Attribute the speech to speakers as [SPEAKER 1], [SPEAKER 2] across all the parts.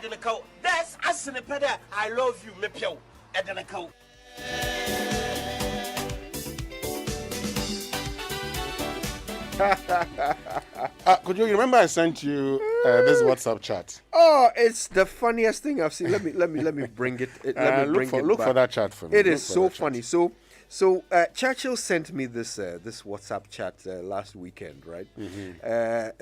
[SPEAKER 1] didn't call. That's as in a peda. I love you, Mepio. I didn't call.
[SPEAKER 2] Could you remember I sent you this WhatsApp chat?
[SPEAKER 3] Oh, it's the funniest thing I've seen. Let me bring it.
[SPEAKER 2] Look for that chat for me.
[SPEAKER 3] It is so funny. So Churchill sent me this WhatsApp chat last weekend, right?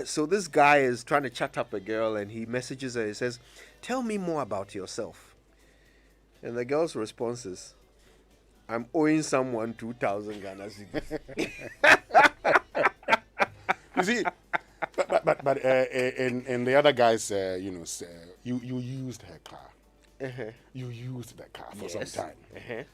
[SPEAKER 3] So this guy is trying to chat up a girl, and he messages her. He says, "Tell me more about yourself." And the girl's response is, "I'm owing someone 2,000 Ghana cedis."
[SPEAKER 2] You see, but in the other guys, you used her car. You used the car for some time.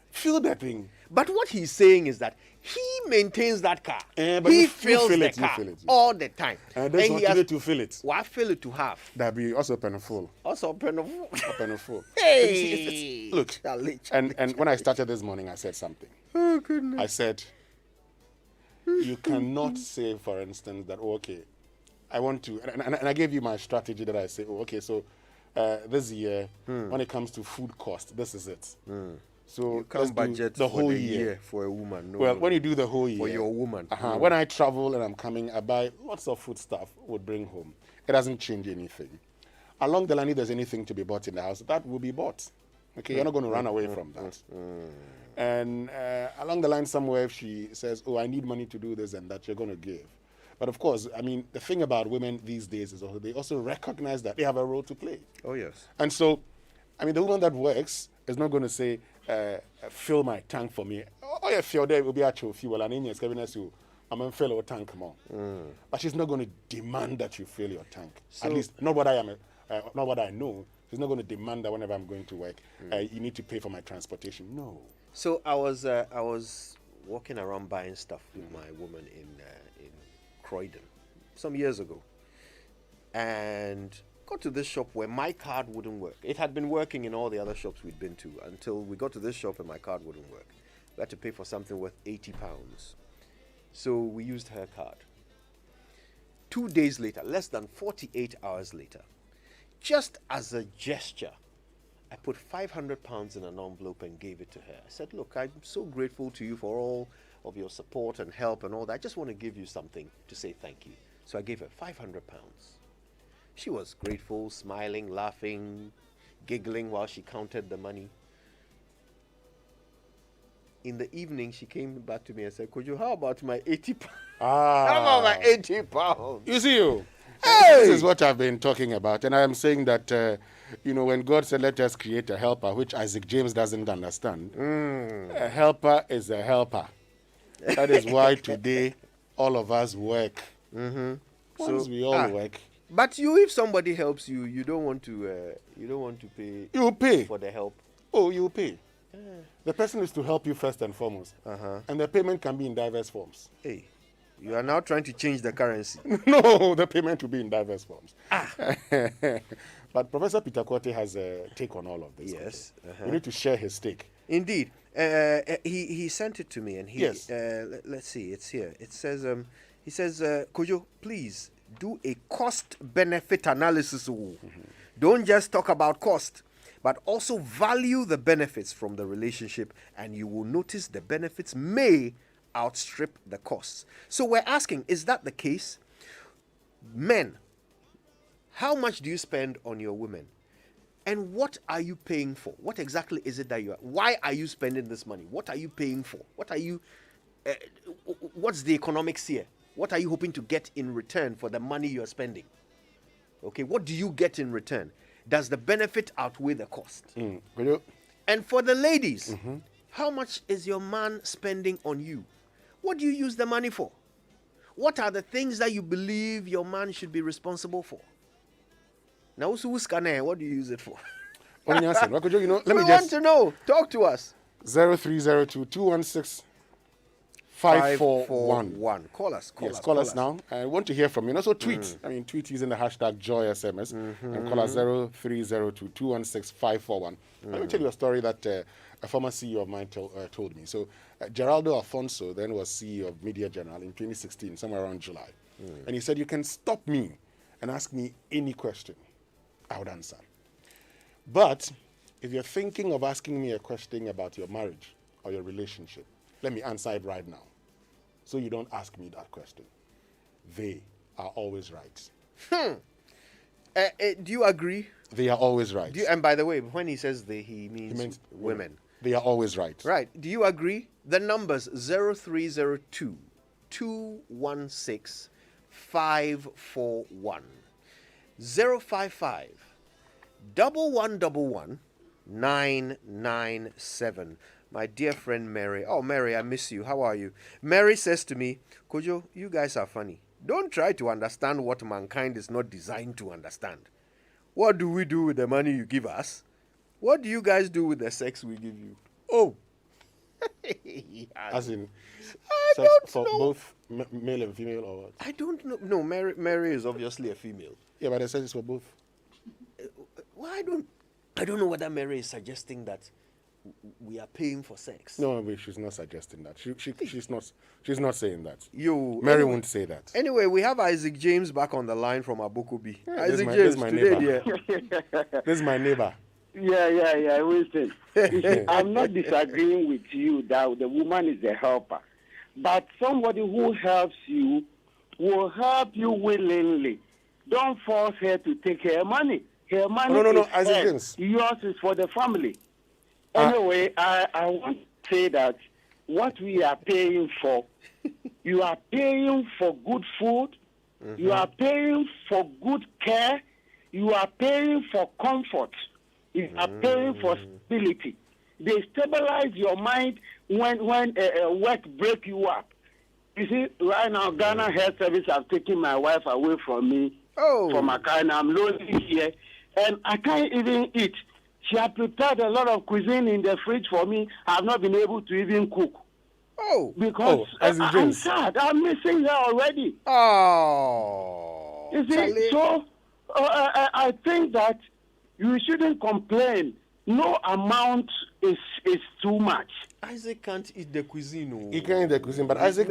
[SPEAKER 2] Feel that thing.
[SPEAKER 3] But what he's saying is that he maintains that car.
[SPEAKER 2] But
[SPEAKER 3] he
[SPEAKER 2] you
[SPEAKER 3] fills
[SPEAKER 2] feel
[SPEAKER 3] the
[SPEAKER 2] it, you
[SPEAKER 3] car
[SPEAKER 2] feel it.
[SPEAKER 3] all the time.
[SPEAKER 2] And that's what you need to fill it.
[SPEAKER 3] Well, I fill it to half.
[SPEAKER 2] That be also pen full.
[SPEAKER 3] Also pen of
[SPEAKER 2] Full.
[SPEAKER 3] Hey!
[SPEAKER 2] Look, and when I started this morning, I said something.
[SPEAKER 3] Oh, goodness.
[SPEAKER 2] I said, you cannot say, for instance, that, okay, I want to, and I gave you my strategy that I say, okay, so this year, when it comes to food cost, this is it. So
[SPEAKER 3] you can't budget
[SPEAKER 2] the whole year
[SPEAKER 3] for a woman. No,
[SPEAKER 2] when you do the whole year
[SPEAKER 3] for your woman.
[SPEAKER 2] When I travel and I'm coming, I buy lots of food stuff, would bring home. It doesn't change anything. Along the line, if there's anything to be bought in the house, that will be bought. Okay, you're not going to run away from that. And along the line somewhere, if she says, oh, I need money to do this and that, you're going to give. But of course, I mean, the thing about women these days is also they also recognize that they have a role to play.
[SPEAKER 3] Oh, yes.
[SPEAKER 2] And so, I mean, the woman that works is not going to say, fill my tank for me. Oh, yeah, fill there will be actual fuel. And in your cabinets, I'm going to fill your tank more. But she's not going to demand that you fill your tank. So, at least, not what I know. She's not going to demand that whenever I'm going to work, you need to pay for my transportation. No.
[SPEAKER 3] So I was walking around buying stuff with my woman in Croydon some years ago, and got to this shop where my card wouldn't work. It had been working in all the other shops we'd been to until we got to this shop and my card wouldn't work. We had to pay for something worth £80. So we used her card. 2 days later, less than 48 hours later, just as a gesture, I put £500 in an envelope and gave it to her. I said, look, I'm so grateful to you for all of your support and help and all that. I just want to give you something to say thank you. So I gave her £500. She was grateful, smiling, laughing, giggling while she counted the money. In the evening, she came back to me and said, how about my £80? How about my £80?
[SPEAKER 2] You see you.
[SPEAKER 3] Hey!
[SPEAKER 2] This is what I've been talking about. And I am saying that, when God said, let us create a helper, which Isaac James doesn't understand, a helper is a helper. That is why today all of us work. Once we all work.
[SPEAKER 3] But if somebody helps you, you don't want to pay.
[SPEAKER 2] You pay
[SPEAKER 3] for the help.
[SPEAKER 2] Oh, you pay. The person is to help you first and foremost, and the payment can be in diverse forms.
[SPEAKER 3] Hey, you are now trying to change the currency.
[SPEAKER 2] No, the payment will be in diverse forms. But Professor Peter Quartey has a take on all of this.
[SPEAKER 3] Yes,
[SPEAKER 2] we need to share his take.
[SPEAKER 3] Indeed, he sent it to me, and
[SPEAKER 2] yes.
[SPEAKER 3] Let's see, it's here. It says, he says, Kojo, please do a cost-benefit analysis. Don't just talk about cost, but also value the benefits from the relationship, and you will notice the benefits may outstrip the costs. So we're asking, is that the case? Men, how much do you spend on your women? And what are you paying for? What exactly is it that you are? Why are you spending this money? What are you paying for? What are you, what's the economics here? What are you hoping to get in return for the money you're spending? Okay, what do you get in return? Does the benefit outweigh the cost? And for the ladies, how much is your man spending on you? What do you use the money for? What are the things that you believe your man should be responsible for? Now, what do you use it for?
[SPEAKER 2] Let me
[SPEAKER 3] want to know. Talk to us.
[SPEAKER 2] 0302 216 541.
[SPEAKER 3] Call us.
[SPEAKER 2] Call us now. I want to hear from you. And also tweet. Tweet using the hashtag JoySMS and call us 0302 216 541. Let me tell you a story that a former CEO of mine told me. So, Geraldo Alfonso then was CEO of Media General in 2016, somewhere around July. And he said, you can stop me and ask me any question. I would answer. But if you're thinking of asking me a question about your marriage or your relationship, let me answer it right now, so you don't ask me that question. They are always right.
[SPEAKER 3] Do you agree?
[SPEAKER 2] They are always right.
[SPEAKER 3] And by the way, when he says they, he means women.
[SPEAKER 2] They are always right.
[SPEAKER 3] Right. Do you agree? The numbers 0302 216 541 055 1111 997. My dear friend Mary. Oh, Mary, I miss you. How are you? Mary says to me, Kojo, you guys are funny. Don't try to understand what mankind is not designed to understand. What do we do with the money you give us? What do you guys do with the sex we give you? Oh.
[SPEAKER 2] As in,
[SPEAKER 3] I
[SPEAKER 2] sex
[SPEAKER 3] don't
[SPEAKER 2] for
[SPEAKER 3] know.
[SPEAKER 2] both male and female, or what?
[SPEAKER 3] I don't know. No, Mary is obviously a female.
[SPEAKER 2] Yeah, but it says it's for both.
[SPEAKER 3] Well, I don't know whether Mary is suggesting that we are paying for sex.
[SPEAKER 2] No, she's not suggesting that. She's not saying that.
[SPEAKER 3] Mary
[SPEAKER 2] won't say that.
[SPEAKER 3] Anyway, we have Isaac James back on the line from Abokobi.
[SPEAKER 2] Yeah,
[SPEAKER 3] Isaac
[SPEAKER 2] this is
[SPEAKER 3] James,
[SPEAKER 2] my
[SPEAKER 3] today,
[SPEAKER 2] neighbor.
[SPEAKER 3] dear.
[SPEAKER 2] This is my neighbor.
[SPEAKER 4] Yeah, Winston. You see, I'm not disagreeing with you that the woman is the helper. But somebody who helps you will help you willingly. Don't force her to take her money. Her money
[SPEAKER 2] No,
[SPEAKER 4] is
[SPEAKER 2] Isaac
[SPEAKER 4] hers.
[SPEAKER 2] James.
[SPEAKER 4] Yours is for the family. Anyway, I want to say that what we are paying for, you are paying for good food, you are paying for good care, you are paying for comfort, you are paying for stability. They stabilize your mind when work break you up. You see, right now, Ghana Health Service have taken my wife away from me from Accra, and I'm lonely here, and I can't even eat. She had prepared a lot of cuisine in the fridge for me. I've not been able to even cook. Because I'm sad. I'm missing her already. You see, so I think that you shouldn't complain. No amount is too much.
[SPEAKER 3] Isaac can't eat the cuisine.
[SPEAKER 2] He can't eat the cuisine, but Isaac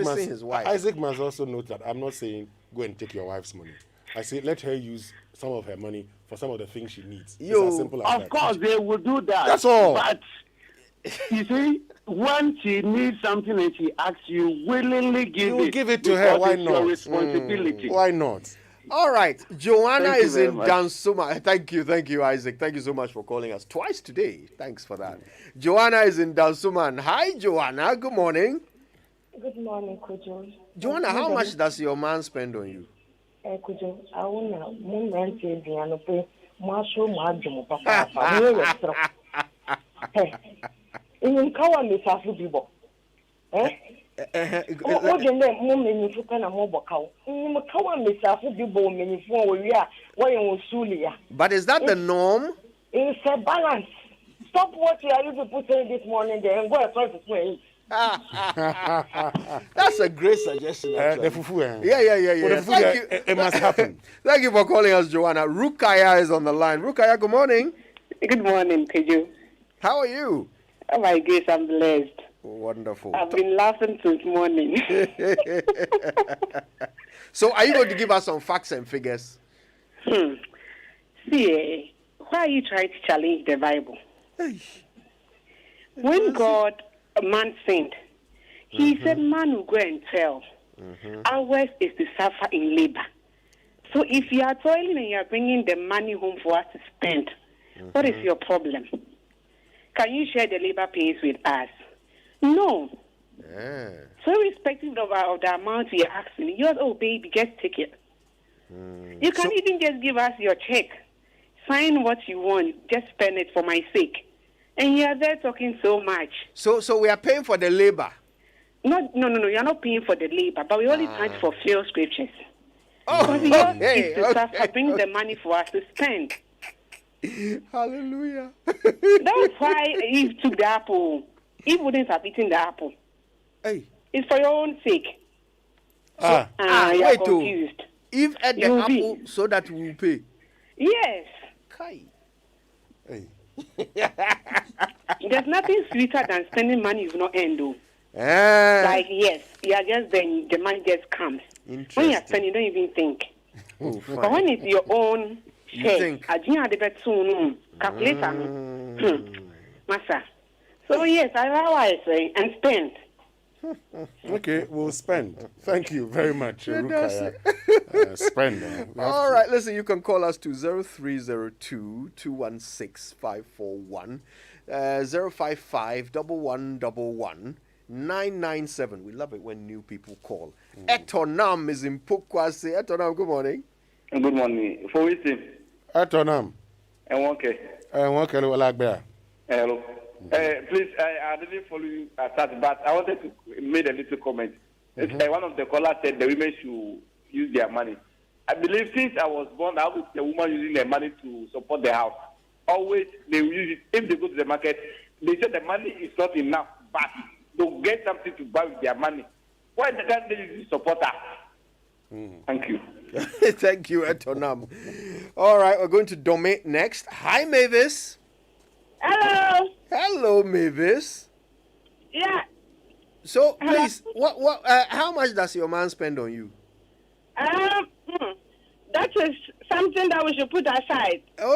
[SPEAKER 3] must
[SPEAKER 2] also note that I'm not saying go and take your wife's money. I say let her use some of her money for some of the things she needs. It's as simple as that.
[SPEAKER 4] Of course, they will do that.
[SPEAKER 2] That's all.
[SPEAKER 4] But you see, when she needs something and she asks you, willingly give it
[SPEAKER 2] to her. Why
[SPEAKER 4] it's
[SPEAKER 2] not?
[SPEAKER 4] Your responsibility.
[SPEAKER 2] Why not?
[SPEAKER 3] All right. Joanna
[SPEAKER 4] Thank you
[SPEAKER 3] is
[SPEAKER 4] very
[SPEAKER 3] in
[SPEAKER 4] much.
[SPEAKER 3] Dansuma. Thank you, Isaac. Thank you so much for calling us twice today. Thanks for that. Joanna is in Dansuman. Hi, Joanna. Good morning.
[SPEAKER 5] Good morning, Kojo.
[SPEAKER 3] Joanna, how much does your man spend on you?
[SPEAKER 5] Kojo, I want to rent a piano play. Marshall Madjum, Papa. Hey, in Kawa, Miss Afubibo. What the name, Mummy, if you can a mobile cow. Kawa, Miss Afubibo, many for we are, why you Sulia.
[SPEAKER 3] But is that the norm?
[SPEAKER 5] It's a balance. Stop what you are even putting this morning there and go across the way.
[SPEAKER 3] That's a great suggestion.
[SPEAKER 2] The fufu.
[SPEAKER 3] Yeah.
[SPEAKER 2] Thank you. It must happen.
[SPEAKER 3] Thank you for calling us, Joanna. Rukaya is on the line. Rukaya, good morning.
[SPEAKER 6] Good morning, Kojo.
[SPEAKER 3] How are you?
[SPEAKER 6] Oh my goodness, I'm blessed.
[SPEAKER 3] Wonderful.
[SPEAKER 6] I've been laughing since morning.
[SPEAKER 3] So, are you going to give us some facts and figures?
[SPEAKER 6] See, why are you trying to challenge the Bible? When God, man sinned, he said man will go and tell. Ours is to suffer in labor. So if you are toiling and you are bringing the money home for us to spend, what is your problem? Can you share the labor pains with us? No. So irrespective of the amount we are asking, you're, oh baby, just take it. You can even just give us your check. Sign what you want. Just spend it for my sake. And you are there talking so much.
[SPEAKER 3] So we are paying for the labor.
[SPEAKER 6] No. You're not paying for the labor, but we only trying to fulfill scriptures.
[SPEAKER 3] Oh,
[SPEAKER 6] Because yours is to suffer, bring the money for us to spend.
[SPEAKER 3] Hallelujah.
[SPEAKER 6] That's why Eve took the apple. Eve wouldn't have eaten the apple.
[SPEAKER 3] Hey.
[SPEAKER 6] It's for your own sake.
[SPEAKER 3] You're
[SPEAKER 6] wait, confused.
[SPEAKER 3] Eve ate the apple so that we will pay.
[SPEAKER 6] Yes.
[SPEAKER 3] Kai.
[SPEAKER 2] Hey.
[SPEAKER 6] There's nothing sweeter than spending money you've not earned, though. Like, yes, you are just then the money just comes. When you are spending, you don't even think. But when it's your own
[SPEAKER 3] You think?
[SPEAKER 6] Ajina de betu calculator no. Masa. So yes, I realize and spend.
[SPEAKER 2] Okay, we'll spend. Thank you very much, Rukaya. Spend.
[SPEAKER 3] All right, listen, you can call us to 0302 216 541, 055 1111 997. We love it when new people call. Etonam is in Pukwase. Etonam, good morning.
[SPEAKER 7] Good morning. For which
[SPEAKER 2] Atonam.
[SPEAKER 7] and okay.
[SPEAKER 2] What can you like there?
[SPEAKER 7] Hello. Please, I didn't follow you at that, but I wanted to make a little comment. One of the callers said the women should use their money. I believe since I was born, I was the woman using their money to support the house. Always they will use it. If they go to the market, they say the money is not enough, but they'll get something to buy with their money. Why can't they use support her? Thank you.
[SPEAKER 3] Thank you, Etonam. All right, we're going to Dome next. Hi, Mavis.
[SPEAKER 5] Hello.
[SPEAKER 3] Hello, Mavis.
[SPEAKER 5] Yeah.
[SPEAKER 3] So, please, how much does your man spend on you?
[SPEAKER 5] That is something that we should put aside.
[SPEAKER 3] Why?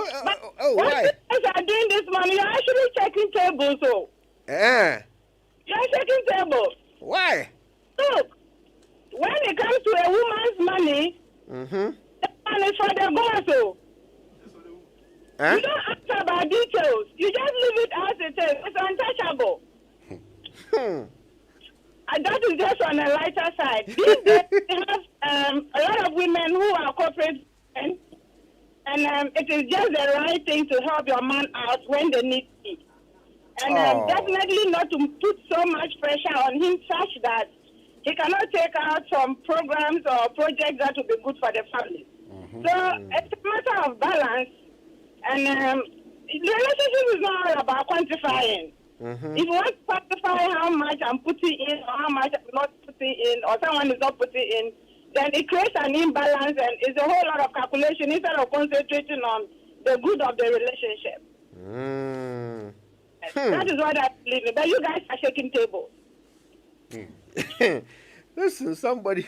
[SPEAKER 5] What you guys are doing this morning, you're actually checking tables, so.
[SPEAKER 3] Yeah.
[SPEAKER 5] You're checking tables.
[SPEAKER 3] Why?
[SPEAKER 5] Look, when it comes to a woman's money, the money is for the boss, so.
[SPEAKER 3] Huh?
[SPEAKER 5] You don't ask about details. You just leave it as it is. It's untouchable. And that is just on a lighter side. These days, we have a lot of women who are corporate women, and it is just the right thing to help your man out when they need it. And definitely not to put so much pressure on him such that he cannot take out some programs or projects that will be good for the family. So it's a matter of balance. And the relationship is not all about quantifying. If you want to quantify how much I'm putting in or how much I'm not putting in or someone is not putting in, then it creates an imbalance and it's a whole lot of calculation instead of concentrating on the good of the relationship. That is what I believe in. But you guys are shaking tables.
[SPEAKER 3] Listen, somebody.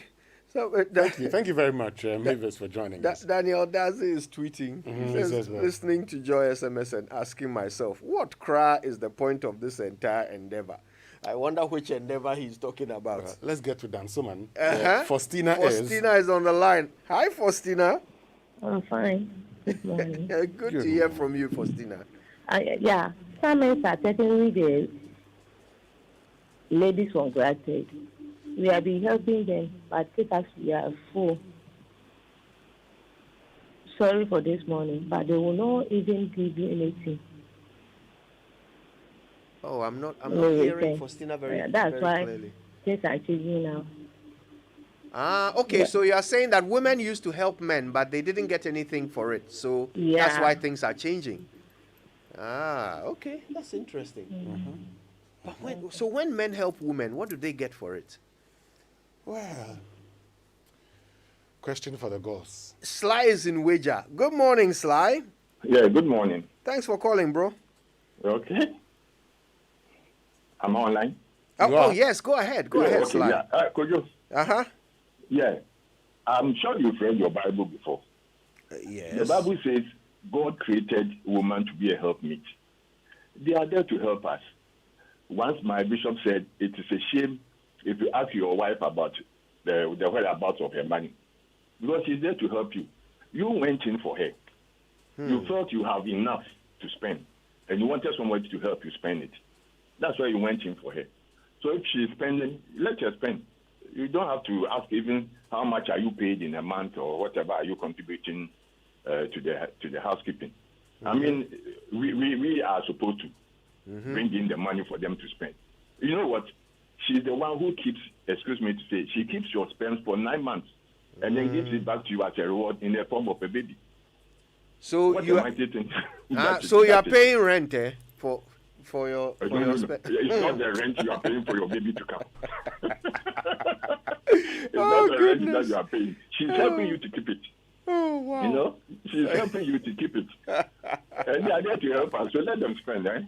[SPEAKER 2] Thank you very much, Mavis, for joining us.
[SPEAKER 3] Daniel Dazi is tweeting. He says, listening to Joy SMS and asking myself, what cry is the point of this entire endeavor? I wonder which endeavor he's talking about.
[SPEAKER 2] Let's get to Dan Suman.
[SPEAKER 3] Faustina is on the line. Hi, Faustina.
[SPEAKER 8] I'm fine. Good morning.
[SPEAKER 3] Good to hear from you, Faustina.
[SPEAKER 8] Yeah, some men are taking the ladies for granted. We have been helping them, but because we are full. Sorry for this morning, but they will not even give you anything.
[SPEAKER 3] Oh, I'm not hearing Faustina very
[SPEAKER 8] that's
[SPEAKER 3] very
[SPEAKER 8] why
[SPEAKER 3] clearly.
[SPEAKER 8] Things are changing now.
[SPEAKER 3] Okay,
[SPEAKER 8] Yeah.
[SPEAKER 3] so you are saying that women used to help men, but they didn't get anything for it. So that's why things are changing. Okay, that's interesting. But when men help women, what do they get for it?
[SPEAKER 2] Well, question for the gods.
[SPEAKER 3] Sly is in Wager. Good morning, Sly.
[SPEAKER 9] Yeah, good morning.
[SPEAKER 3] Thanks for calling, bro.
[SPEAKER 9] Okay. I'm online.
[SPEAKER 3] Yes, go ahead. Go ahead, Sly.
[SPEAKER 9] Yeah. Could you? Yeah. I'm sure you've read your Bible before.
[SPEAKER 3] Yes.
[SPEAKER 9] The Bible says God created woman to be a helpmeet. They are there to help us. Once my bishop said it is a shame if you ask your wife about the whereabouts of her money, because she's there to help you. You went in for her. You felt you have enough to spend, and you wanted somebody to help you spend it. That's why you went in for her. So if she's spending, let her spend. You don't have to ask even how much are you paid in a month or whatever are you contributing to the housekeeping. I mean, we are supposed to bring in the money for them to spend. You know what? She's the one who keeps, excuse me to say, she keeps your spends for 9 months and then gives it back to you as a reward in the form of a baby.
[SPEAKER 3] So
[SPEAKER 9] what
[SPEAKER 3] you
[SPEAKER 9] are
[SPEAKER 3] paying rent for your
[SPEAKER 9] It's not the rent you are paying for your baby to come. It's not the rent that you are paying. She's helping you to keep it.
[SPEAKER 3] Oh, wow.
[SPEAKER 9] You know, she's helping you to keep it. And they are there to help us, so let them spend, eh?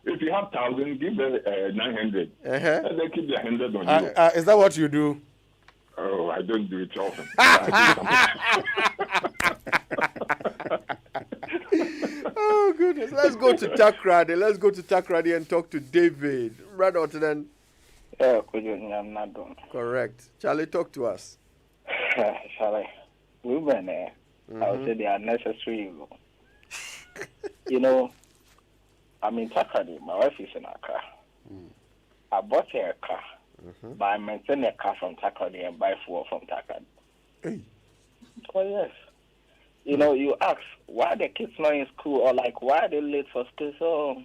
[SPEAKER 9] If you have 1,000, give them 900. And then keep the 100 on you.
[SPEAKER 2] Is that what you do?
[SPEAKER 9] Oh, I don't do it often.
[SPEAKER 3] Oh, goodness. Let's go to Takrady. Let's go to Takrady and talk to David. Right on to then. Correct. Charlie, talk to us.
[SPEAKER 10] Charlie, women, I would say they are necessary. You know, I'm in Takrady. My wife is in Accra. I bought her a car, but I maintain a car from Takrady and buy fuel from Takrady.
[SPEAKER 2] Hey.
[SPEAKER 10] Oh, yes. You know, you ask, why are the kids not in school? Or, like, why are they late for school? So,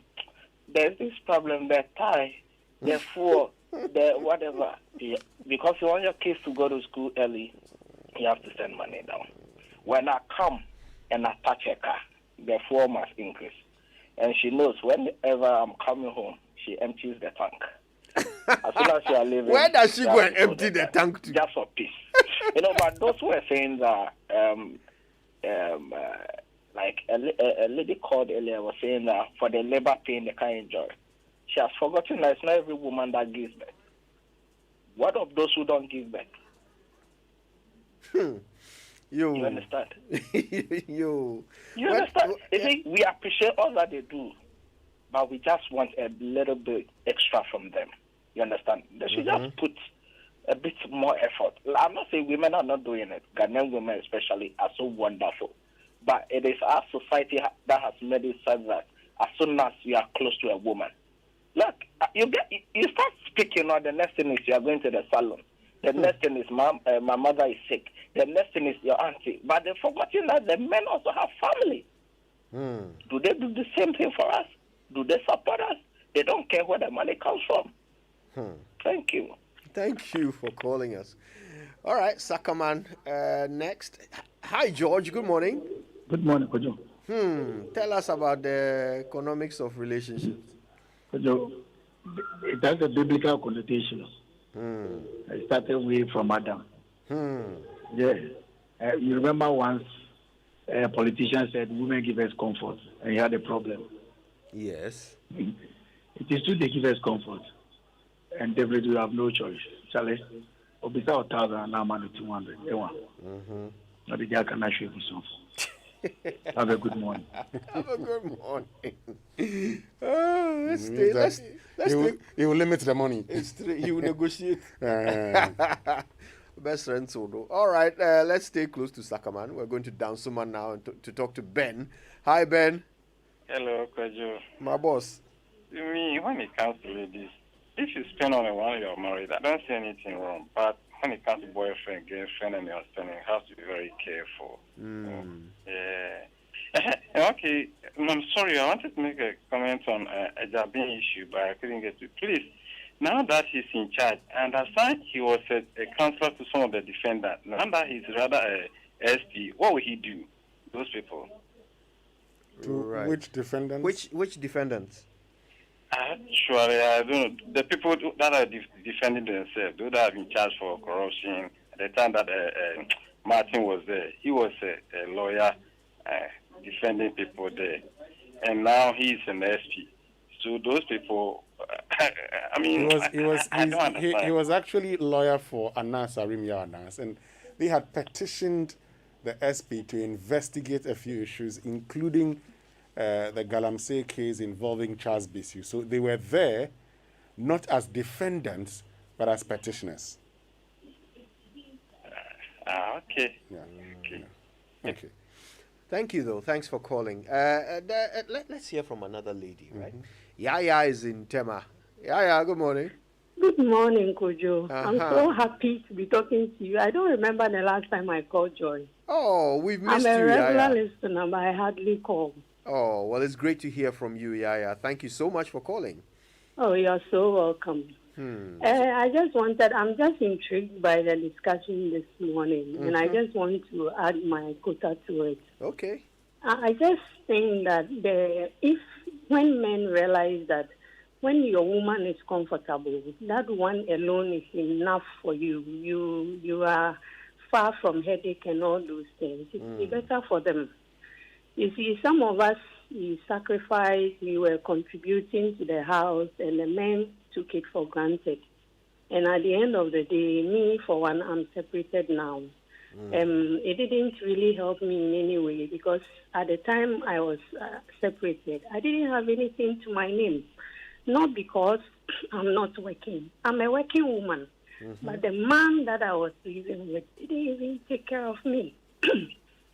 [SPEAKER 10] there's this problem, the tie, the fuel, the whatever. Yeah. Because you want your kids to go to school early, you have to send money down. When I come and I touch a car, the fuel must increase. And she knows whenever I'm coming home, she empties the tank. As soon as you are leaving,
[SPEAKER 3] where does she go and empty the tank to?
[SPEAKER 10] Just for peace. You know, but those who are saying that, like a lady called earlier was saying that for the labor pain they can't enjoy. She has forgotten that it's not every woman that gives birth. What of those who don't give birth? You understand?
[SPEAKER 3] You
[SPEAKER 10] understand? You see, we appreciate all that they do, but we just want a little bit extra from them. You understand? They should just put a bit more effort. I'm not saying women are not doing it. Ghanaian women especially are so wonderful. But it is our society that has made it such that as soon as you are close to a woman, look, you start speaking, or the next thing is you are going to the salon. The next thing is my mother is sick. The next thing is your auntie. But they're forgetting that the men also have family. Do they do the same thing for us? Do they support us? They don't care where the money comes from. Thank you.
[SPEAKER 3] Thank you for calling us. All right, Sakaman, next. Hi, George. Good morning.
[SPEAKER 11] Good morning, Kojo.
[SPEAKER 3] Tell us about the economics of relationships.
[SPEAKER 11] Kojo, it has a biblical connotation. I started way from Adam. Yeah. You remember once a politician said, women give us comfort, and he had a problem.
[SPEAKER 3] Yes.
[SPEAKER 11] It is true they give us comfort, and definitely we have no choice. Charlie, Obisa 1,000 and now man 200. Not the guy can actually be so. Have a good morning.
[SPEAKER 3] Have a good morning. Let's stay. Let's
[SPEAKER 2] he will limit the money.
[SPEAKER 3] He will negotiate. Best friend Sodo. All right, let's stay close to Sakaman. We're going to Dansuman now and to talk to Ben. Hi, Ben.
[SPEAKER 12] Hello, Kojo.
[SPEAKER 3] My boss.
[SPEAKER 12] To me, when it comes to ladies, if you spend on the one you're married, I don't see anything wrong. But when it comes to boyfriend, girlfriend, and you're spending, you have to be very careful. Yeah. Okay, I'm sorry. I wanted to make a comment on a Jabin issue, but I couldn't get to it. Please, now that he's in charge, I understand he was a counselor to some of the defendants. Now that he's rather a SP, what will he do? Those people.
[SPEAKER 3] Right.
[SPEAKER 2] Which defendants?
[SPEAKER 3] Which defendants?
[SPEAKER 12] Actually, I don't know. The people that are defending themselves, those that are in charge for corruption, at the time that Martin was there, he was a lawyer defending people there. And now he's an SP. So those people, I mean,
[SPEAKER 2] he was actually lawyer for Anas Arimya Anas, and they had petitioned the SP to investigate a few issues, including the Galamsey case involving Charles Bissiou. So they were there not as defendants, but as petitioners.
[SPEAKER 12] Okay.
[SPEAKER 2] Yeah.
[SPEAKER 12] Okay.
[SPEAKER 2] Yeah. Okay.
[SPEAKER 3] Thank you, though. Thanks for calling. Let's hear from another lady, right? Yaya is in Tema. Yaya, good morning.
[SPEAKER 13] Good morning, Kojo. I'm so happy to be talking to you. I don't remember the last time I called Joy.
[SPEAKER 3] Oh, we've missed you,
[SPEAKER 13] I'm a regular
[SPEAKER 3] Yaya.
[SPEAKER 13] listener, but I hardly call.
[SPEAKER 3] Oh, well, it's great to hear from you, Yaya. Thank you so much for calling.
[SPEAKER 13] Oh, you're so welcome. I'm just intrigued by the discussion this morning, and I just want to add my quota to it.
[SPEAKER 3] Okay.
[SPEAKER 13] I just think that when men realize that when your woman is comfortable, that one alone is enough for you. You are far from headache and all those things. It's better for them. You see, some of us, we sacrificed, we were contributing to the house, and the men took it for granted. And at the end of the day, me, for one, I'm separated now. It didn't really help me in any way because at the time I was separated, I didn't have anything to my name. Not because I'm not working. I'm a working woman. But the man that I was living with didn't even take care of me.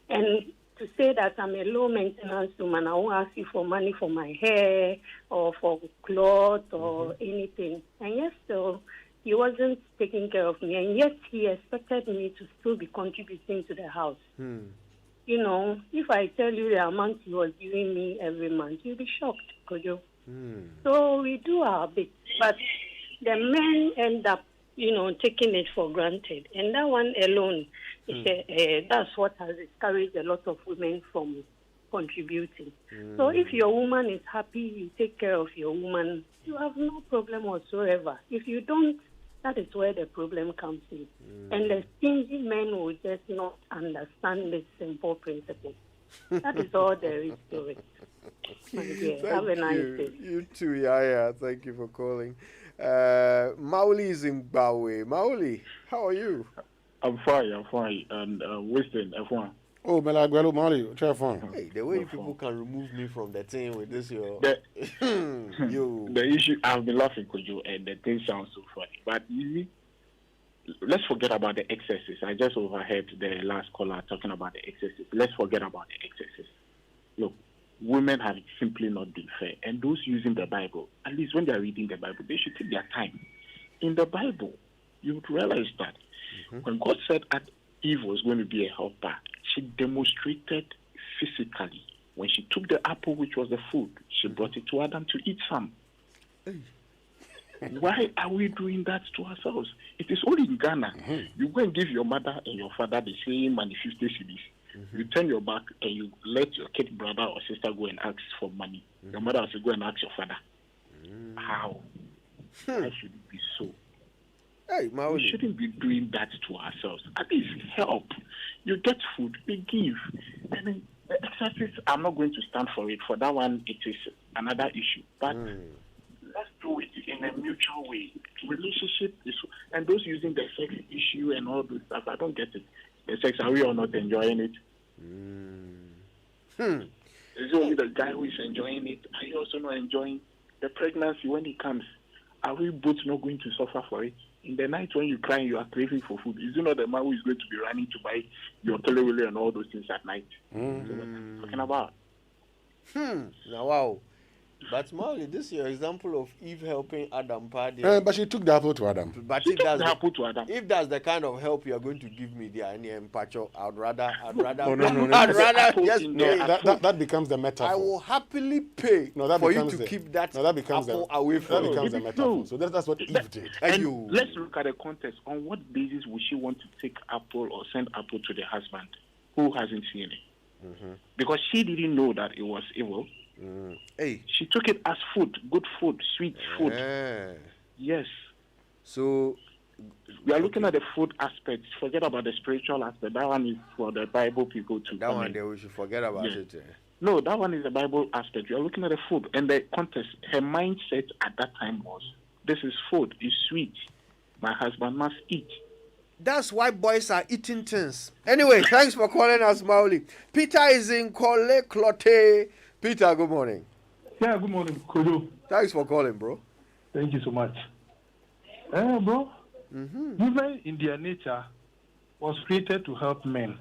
[SPEAKER 13] And to say that I'm a low maintenance woman, I won't ask you for money for my hair or for clothes or anything. And yes, so he wasn't taking care of me. And yet he expected me to still be contributing to the house. You know, if I tell you the amount he was giving me every month, you'll be shocked, Kojo. So we do our bit. But the men end up, you know, taking it for granted. And that one alone, that's what has discouraged a lot of women from contributing. So if your woman is happy, you take care of your woman, you have no problem whatsoever. If you don't, that is where the problem comes in. And the stingy men will just not understand this simple principle. That is all there is to it. Have a nice day.
[SPEAKER 3] You too, Yaya. Thank you for calling. Mauli is in Zimbabwe. Mauli, how are you?
[SPEAKER 14] I'm fine. And Winston, F1.
[SPEAKER 2] Oh, Melagwelo Mali, try phone.
[SPEAKER 3] Hey, the way people can remove me from the team with this,
[SPEAKER 14] the issue, I've been laughing, Kojo, and the thing sounds so funny. But you see, let's forget about the excesses. I just overheard the last caller talking about the excesses. Let's forget about the excesses. Look, women have simply not been fair. And those using the Bible, at least when they are reading the Bible, they should take their time. In the Bible, you would realize that when God said that Eve was going to be a helper, she demonstrated physically. When she took the apple, which was the food, she brought it to Adam to eat some. Why are we doing that to ourselves? It is only in Ghana. You go and give your mother and your father the same money, 50 cedis. You turn your back and you let your kid brother or sister go and ask for money. Your mother has to go and ask your father. How? Why should it be so?
[SPEAKER 3] Hey,
[SPEAKER 14] we shouldn't be doing that to ourselves. At least help. You get food, we give. And then the excesses, I'm not going to stand for it. For that one, it is another issue. But let's do it in a mutual way. Relationship is, and those using the sex issue and all this stuff, I don't get it. The sex, are we all not enjoying it? Is it only the guy who is enjoying it? Are you also not enjoying the pregnancy when it comes? Are we both not going to suffer for it? In the night when you cry and you are craving for food, is it not the man who is going to be running to buy your telewele and all those things at night? So what I'm talking about.
[SPEAKER 3] Now, wow. But Molly, this is your example of Eve helping Adam Paddy.
[SPEAKER 2] But she took the apple to Adam.
[SPEAKER 3] But
[SPEAKER 14] she took the apple to Adam.
[SPEAKER 3] If that's the kind of help you are going to give me there, any empacho, I'd rather
[SPEAKER 2] no.
[SPEAKER 3] I'd rather just
[SPEAKER 2] no, that becomes the metaphor.
[SPEAKER 3] I will happily pay for you to keep that apple away from
[SPEAKER 2] that becomes the metaphor. So that's what Eve did.
[SPEAKER 14] And let's look at the context. On what basis would she want to take apple or send apple to the husband who hasn't seen it? Because she didn't know that it was evil.
[SPEAKER 3] Hey,
[SPEAKER 14] she took it as food, good food, sweet food. Yes.
[SPEAKER 3] So
[SPEAKER 14] we are looking at the food aspect. Forget about the spiritual aspect. That one is for the Bible people to.
[SPEAKER 3] That one there we should forget about it.
[SPEAKER 14] No, that one is the Bible aspect. We are looking at the food and the context. Her mindset at that time was, "This is food. It's sweet. My husband must eat."
[SPEAKER 3] That's why boys are eating things. Anyway, thanks for calling us, Mauli. Peter is in Kole Clote. Peter, good morning.
[SPEAKER 15] Yeah, good morning, Kojo.
[SPEAKER 3] Thanks for calling, bro.
[SPEAKER 15] Thank you so much. Bro, women in their nature was created to help men.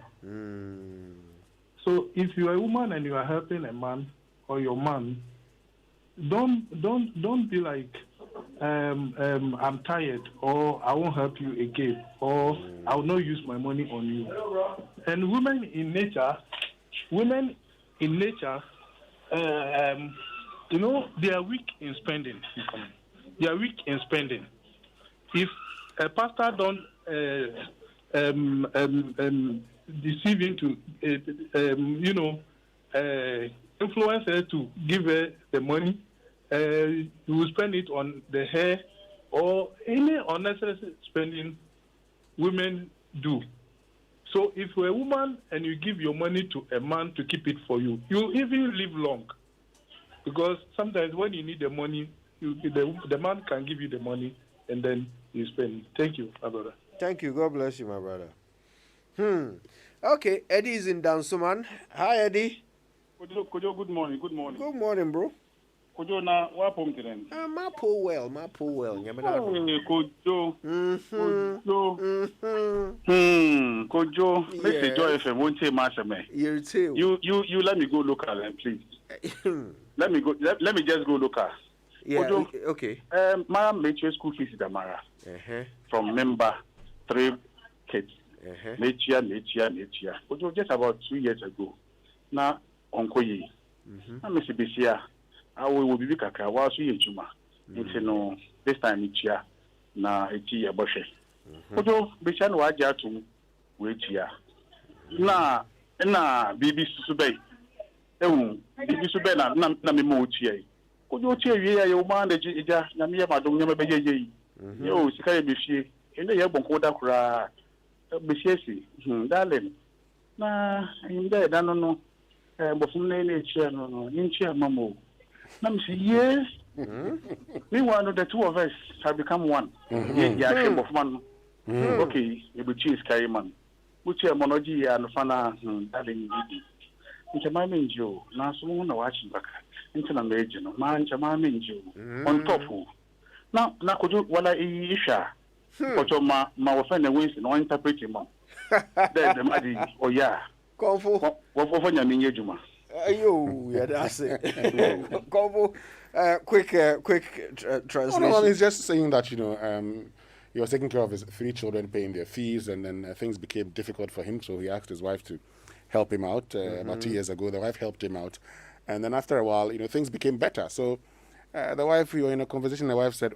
[SPEAKER 15] So if you are a woman and you are helping a man or your man, don't be like, I'm tired, or I won't help you again, or I will not use my money on you. And women in nature, you know, they are weak in spending. If a pastor don't deceive him to, influence her to give her the money, you will spend it on the hair or any unnecessary spending women do. So if you're a woman and you give your money to a man to keep it for you, you'll even live long. Because sometimes when you need the money, the man can give you the money and then you spend it. Thank you, my brother.
[SPEAKER 3] Thank you. God bless you, my brother. Okay, Eddie is in Dansuman. Hi, Eddie.
[SPEAKER 16] Kojo, good morning. Good morning.
[SPEAKER 3] Good morning, bro.
[SPEAKER 16] Kojo, na what home today?
[SPEAKER 3] My pull well.
[SPEAKER 16] Kojo. Kojo. Message Joy FM won't say much, man. You let me go local, please. Let me just go local.
[SPEAKER 3] Yeah.
[SPEAKER 16] Kojo,
[SPEAKER 3] okay.
[SPEAKER 16] Mara made your school fees in Mara. From member 3 kids. Nature. Kojo, just about 2 years ago. Now, Uncle Ye. I'm Mr. Bisia. I will be Kaka. While she is Juma. No, this time it's here. Na it's here, Boshe. Kojo, Bishan Wajatum, which here. Na, Bibi Sube. Bibi Sube, na me mochi. Kojo, Chia, your man, the Jija, Namia, Madam Yamabe. Yo, Sky Bishi. In the Yabonkoda Kra. Bisiesi, darling. Na, in there, I don't know. But from nature, no, in chair, Mammo. Let me see, yes. Meanwhile, the two of us have become one. Yeah, came of man. Okay, you will choose Carryman. Which are monology and Fana, darling. Which are my main Joe, now someone watching back. Into the major, man, Jamamin Joe. On top who. Now, could you, what I isha? But my offender wins no interpreting mom. There's the money, oh yeah.
[SPEAKER 3] Kofu.
[SPEAKER 16] What for your mini Juma?
[SPEAKER 3] Yeah, that's it. Kofu, quick translation.
[SPEAKER 2] No, he's just saying that, he was taking care of his 3 children, paying their fees, and then things became difficult for him, so he asked his wife to help him out. About 2 years ago, the wife helped him out. And then after a while, things became better. So the wife, we were in a conversation, the wife said,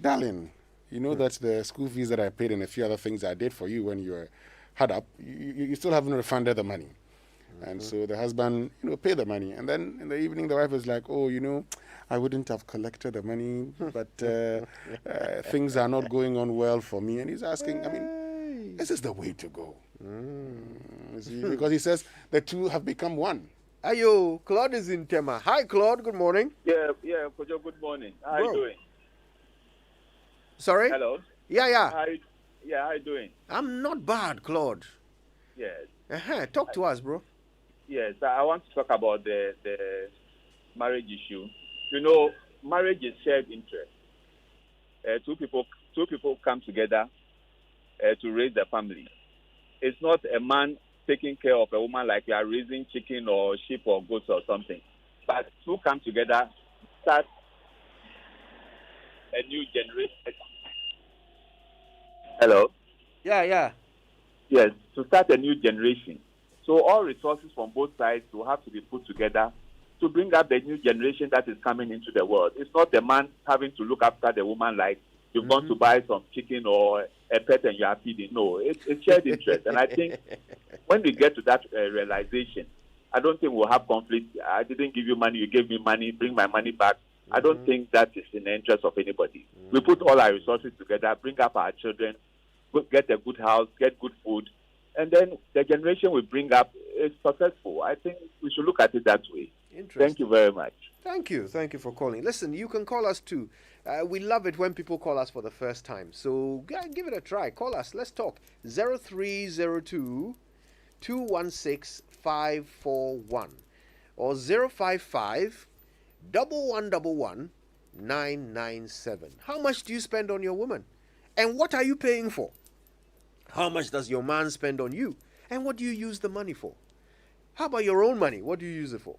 [SPEAKER 2] darling, you know that the school fees that I paid and a few other things I did for you when you were hard up, you still haven't refunded the money. And so the husband, paid the money. And then in the evening, the wife was like, I wouldn't have collected the money, but things are not going on well for me. And he's asking, this is the way to go. Because he says the two have become one.
[SPEAKER 3] Ayo, Claude is in Tema. Hi, Claude. Good morning.
[SPEAKER 17] Yeah, Kojo, good morning. How are you doing?
[SPEAKER 3] Sorry?
[SPEAKER 17] Hello?
[SPEAKER 3] Yeah.
[SPEAKER 17] How you doing?
[SPEAKER 3] I'm not bad, Claude.
[SPEAKER 17] Yes.
[SPEAKER 3] Talk to us, bro.
[SPEAKER 17] Yes, I want to talk about the marriage issue. Marriage is shared interest. Two people come together to raise their family. It's not a man taking care of a woman like you are raising chicken or sheep or goats or something. But two come together, start a new generation. Hello?
[SPEAKER 3] Yeah.
[SPEAKER 17] Yes, to start a new generation. So all resources from both sides will have to be put together to bring up the new generation that is coming into the world. It's not the man having to look after the woman like you've gone to buy some chicken or a pet and you are feeding. No, it's shared interest. And I think when we get to that realization, I don't think we'll have conflict. I didn't give you money, you gave me money, bring my money back. I don't think that is in the interest of anybody. We put all our resources together, bring up our children, get a good house, get good food, and then the generation we bring up is successful. I think we should look at it that way. Thank you very much.
[SPEAKER 3] Thank you for calling. Listen, you can call us too. We love it when people call us for the first time. So give it a try. Call us. Let's talk. 0302 216 541 or 055 1111 997. How much do you spend on your woman? And what are you paying for? How much does your man spend on you? And what do you use the money for? How about your own money? What do you use it for?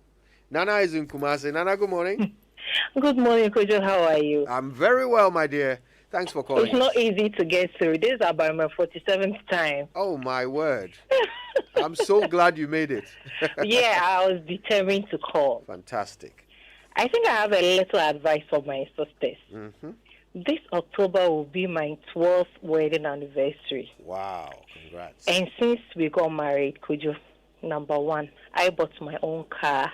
[SPEAKER 3] Nana is in Kumasi. Nana, good morning.
[SPEAKER 18] Good morning, Kojo. How are you?
[SPEAKER 3] I'm very well, my dear. Thanks for calling.
[SPEAKER 18] It's not easy to get through. This is about my 47th time.
[SPEAKER 3] Oh, my word. I'm so glad you made it.
[SPEAKER 18] Yeah, I was determined to call.
[SPEAKER 3] Fantastic.
[SPEAKER 18] I think I have a little advice for my sisters.
[SPEAKER 3] Mm-hmm.
[SPEAKER 18] This October will be my 12th wedding anniversary.
[SPEAKER 3] Wow, congrats.
[SPEAKER 18] And since we got married, Kojo, number one, I bought my own car.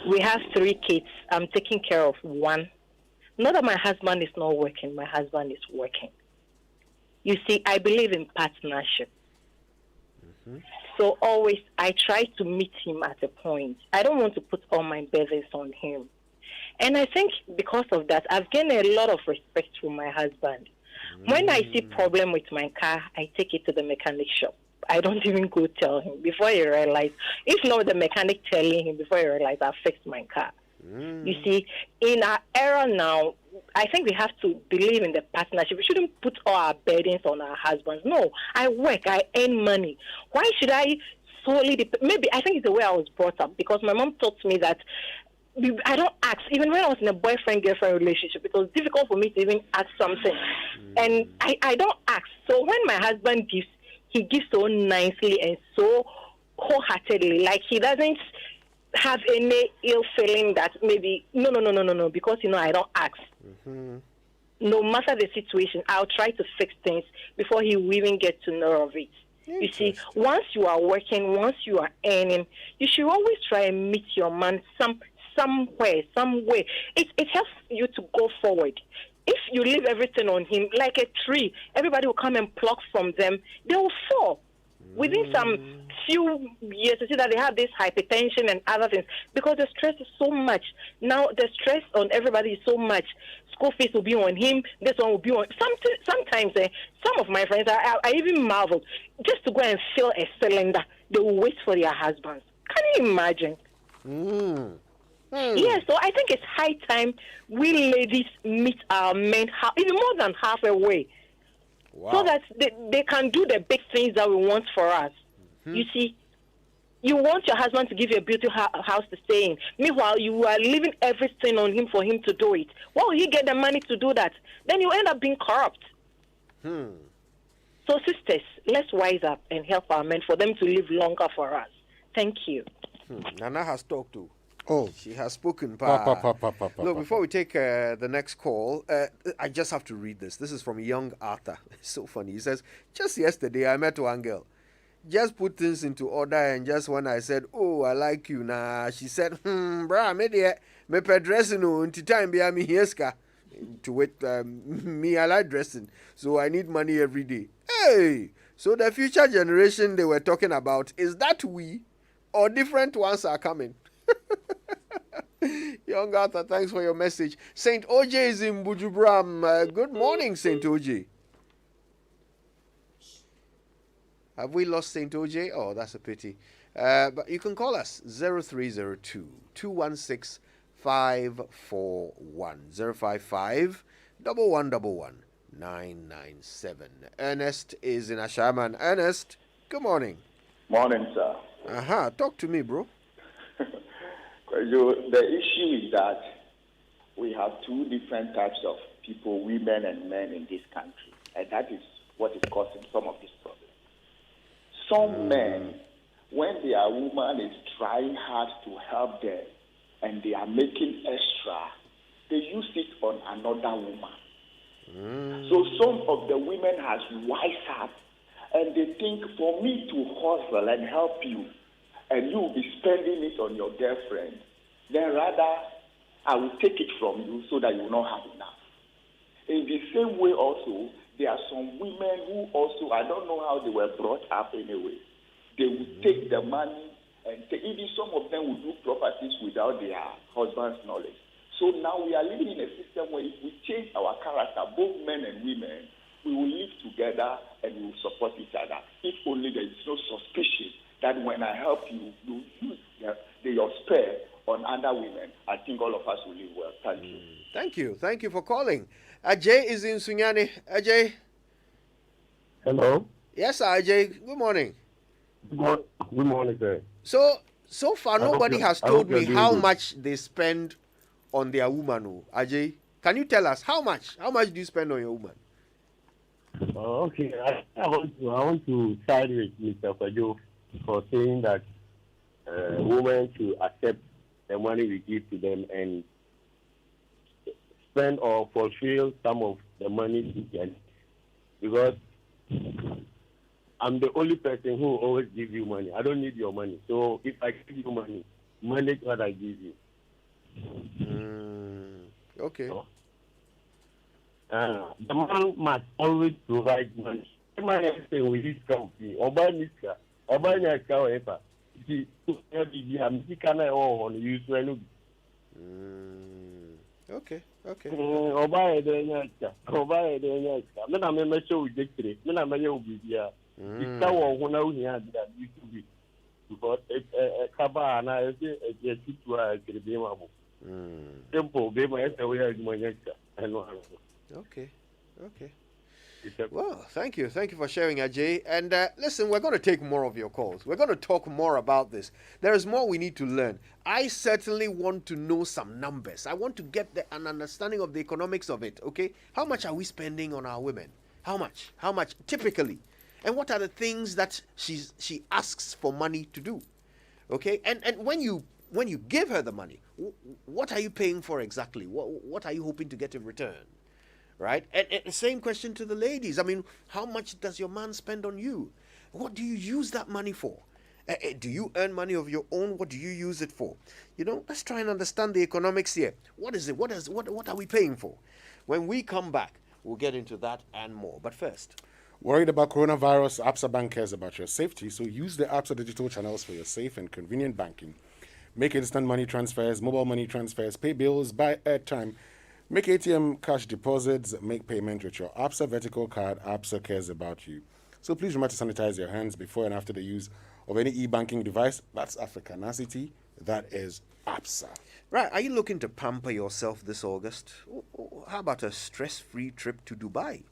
[SPEAKER 18] We have 3 kids. I'm taking care of one. Not that my husband is not working. My husband is working. You see, I believe in partnership.
[SPEAKER 3] Mm-hmm.
[SPEAKER 18] So always, I try to meet him at a point. I don't want to put all my burdens on him. And I think because of that, I've gained a lot of respect from my husband. When I see problem with my car, I take it to the mechanic shop. I don't even go tell him before he realize. If not the mechanic telling him before he realize I fixed my car. You see, in our era now, I think we have to believe in the partnership. We shouldn't put all our burdens on our husbands. No, I work, I earn money. Why should I solely maybe I think it's the way I was brought up, because my mom taught me that I don't ask. Even when I was in a boyfriend-girlfriend relationship, it was difficult for me to even ask something. And I don't ask. So when my husband gives, he gives so nicely and so wholeheartedly. Like he doesn't have any ill feeling that maybe, no, because, I don't ask. No matter the situation, I'll try to fix things before he will even get to know of it. You see, once you are working, once you are earning, you should always try and meet your man somewhere, some way. It helps you to go forward. If you leave everything on him, like a tree, everybody will come and pluck from them. They will fall. Within some few years, you see that they have this hypertension and other things because the stress is so much. Now, the stress on everybody is so much. School fees will be on him. This one will be on. Sometimes, some of my friends, I even marvel. Just to go and fill a cylinder, they will wait for their husbands. Can you imagine? Yeah, so I think it's high time we ladies meet our men even more than halfway. Wow. So that they can do the big things that we want for us. You see, you want your husband to give you a beautiful house to stay in. Meanwhile, you are leaving everything on him for him to do it. Where will he get the money to do that? Then you end up being corrupt. So, sisters, let's wise up and help our men for them to live longer for us. Thank you.
[SPEAKER 3] Nana has talked to.
[SPEAKER 2] Oh,
[SPEAKER 3] she has spoken.
[SPEAKER 2] Look,
[SPEAKER 3] before we take the next call, I just have to read this. This is from Young Arthur. It's so funny. He says, just yesterday I met one girl. Just put things into order, and just when I said, oh, I like you, she said, brah, me dressing until time be me hieska. To wait, me I like dressing, so I need money every day. Hey, so the future generation they were talking about, is that we or different ones are coming? Young Arthur, thanks for your message. Saint OJ is in Bujubram. Good morning, Saint OJ. Have we lost Saint OJ? Oh, that's a pity. But you can call us 0302 216 541 055 1111 997. Ernest is in Ashaman. Ernest, good morning.
[SPEAKER 19] Morning, sir.
[SPEAKER 3] Talk to me, bro.
[SPEAKER 19] The issue is that we have two different types of people, women and men in this country, and that is what is causing some of these problems. Some men, when their woman is trying hard to help them and they are making extra, they use it on another woman. So some of the women has wised up and they think, for me to hustle and help you, and you will be spending it on your girlfriend, then rather I will take it from you so that you will not have enough. In the same way also, there are some women who also, I don't know how they were brought up anyway. They will take the money and even some of them will do properties without their husband's knowledge. So now we are living in a system where if we change our character, both men and women, we will live together and we will support each other. If only there is no suspicion that when I help you, you use your spare on other women, I think all of us will live well. Thank you.
[SPEAKER 3] Thank you. Thank you for calling. Ajay is in Sunyani. Ajay.
[SPEAKER 20] Hello.
[SPEAKER 3] Yes, sir, Ajay. Good morning.
[SPEAKER 20] Good morning, sir.
[SPEAKER 3] So far, nobody has told me how much they spend on their woman. Ajay, can you tell us how much? How much do you spend on your woman?
[SPEAKER 20] Okay, I want to side with Mr. Fajo for saying that women should accept the money we give to them and spend or fulfill some of the money we get. Because I'm the only person who always gives you money. I don't need your money. So if I give you money, manage what I give you.
[SPEAKER 3] Okay.
[SPEAKER 20] So, the man must always provide money. With this company, or buy this car, or buy a car, whatever.
[SPEAKER 3] Okay. Okay.
[SPEAKER 20] Oba de nyaka. Oba de nyaka. Me na me show dictate. Me na me ye obibia. Ika wo ho na ohia da you to be. Because kaba na e tutu a kirebe ma bo. Simple be my say we are nyaka.
[SPEAKER 3] Okay. Well, thank you for sharing, Ajay. And listen, we're going to take more of your calls. We're going to talk more about this. There is more we need to learn. I certainly want to know some numbers. I want to get an understanding of the economics of it, okay? How much are we spending on our women? How much typically? And what are the things that she asks for money to do? Okay? And when you give her the money, what are you paying for exactly? What are you hoping to get in return? Right? And the same question to the ladies. I mean, how much does your man spend on you? What do you use that money for? Do you earn money of your own? What do you use it for? Let's try and understand the economics here. What is it? What are we paying for? When we come back, we'll get into that and more. But first,
[SPEAKER 2] worried about coronavirus? Absa Bank cares about your safety, so use the Absa digital channels for your safe and convenient banking. Make instant money transfers, mobile money transfers, pay bills, buy airtime, make ATM cash deposits, make payment with your Absa Vertical card. Absa cares about you. So please remember to sanitize your hands before and after the use of any e-banking device. That's Africanacity. That is Absa.
[SPEAKER 3] Right. Are you looking to pamper yourself this August? How about a stress-free trip to Dubai?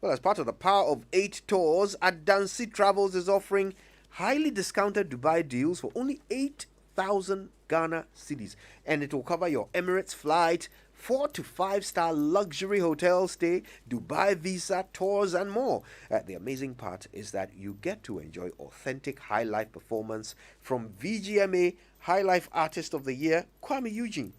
[SPEAKER 3] Well, as part of the Power of 8 tours, Adansi Travels is offering highly discounted Dubai deals for only 8,000 Ghana cedis. And it will cover your Emirates flight, 4 to 5-star luxury hotel stay, Dubai visa, tours, and more. The amazing part is that you get to enjoy authentic high life performance from VGMA High Life Artist of the Year, Kwame Eugene.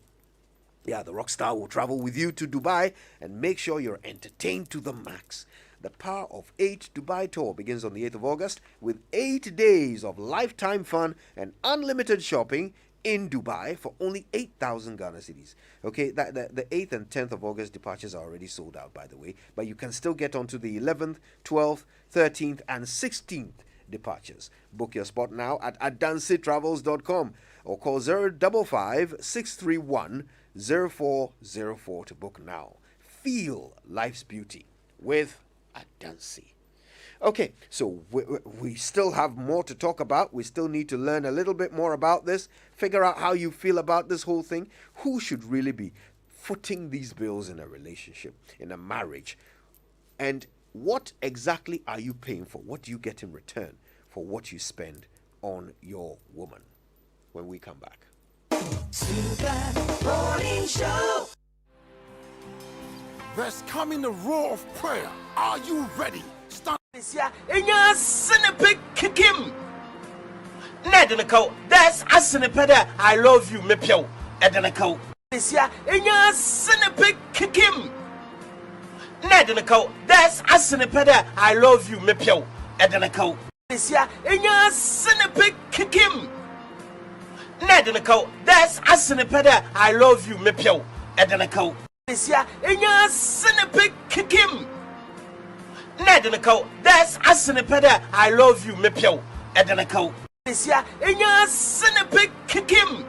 [SPEAKER 3] Yeah, the rock star will travel with you to Dubai and make sure you're entertained to the max. The Power of 8 Dubai tour begins on the 8th of August with 8 days of lifetime fun and unlimited shopping in Dubai for only 8,000 Ghana cedis. Okay, the 8th and 10th of August departures are already sold out, by the way, but you can still get onto the 11th, 12th, 13th, and 16th departures. Book your spot now at adansitravels.com or call 055-631-0404 to book now. Feel life's beauty with Adansi. Okay, so we still have more to talk about. We still need to learn a little bit more about this, figure out how you feel about this whole thing. Who should really be footing these bills in a relationship, in a marriage? And what exactly are you paying for? What do you get in return for what you spend on your woman? When we come back.
[SPEAKER 1] Super Morning Show.
[SPEAKER 21] There's coming a roar of prayer. Are you ready? Start.
[SPEAKER 1] Enya sinipe kikim. Nedenako, that's a sinipeda. I love you, mepio. Edenako. Enya sinipe kikim. Nedenako, that's a sinipeda. I love you, mepio. Edenako. Enya sinipe kikim. Nedenako, that's a sinipeda. I love you, mepio. Edenako. Enya sinipe kikim. Nedenako, that's a sinipeda. I love you, mepio. Edenako. Enya sinipe kikim.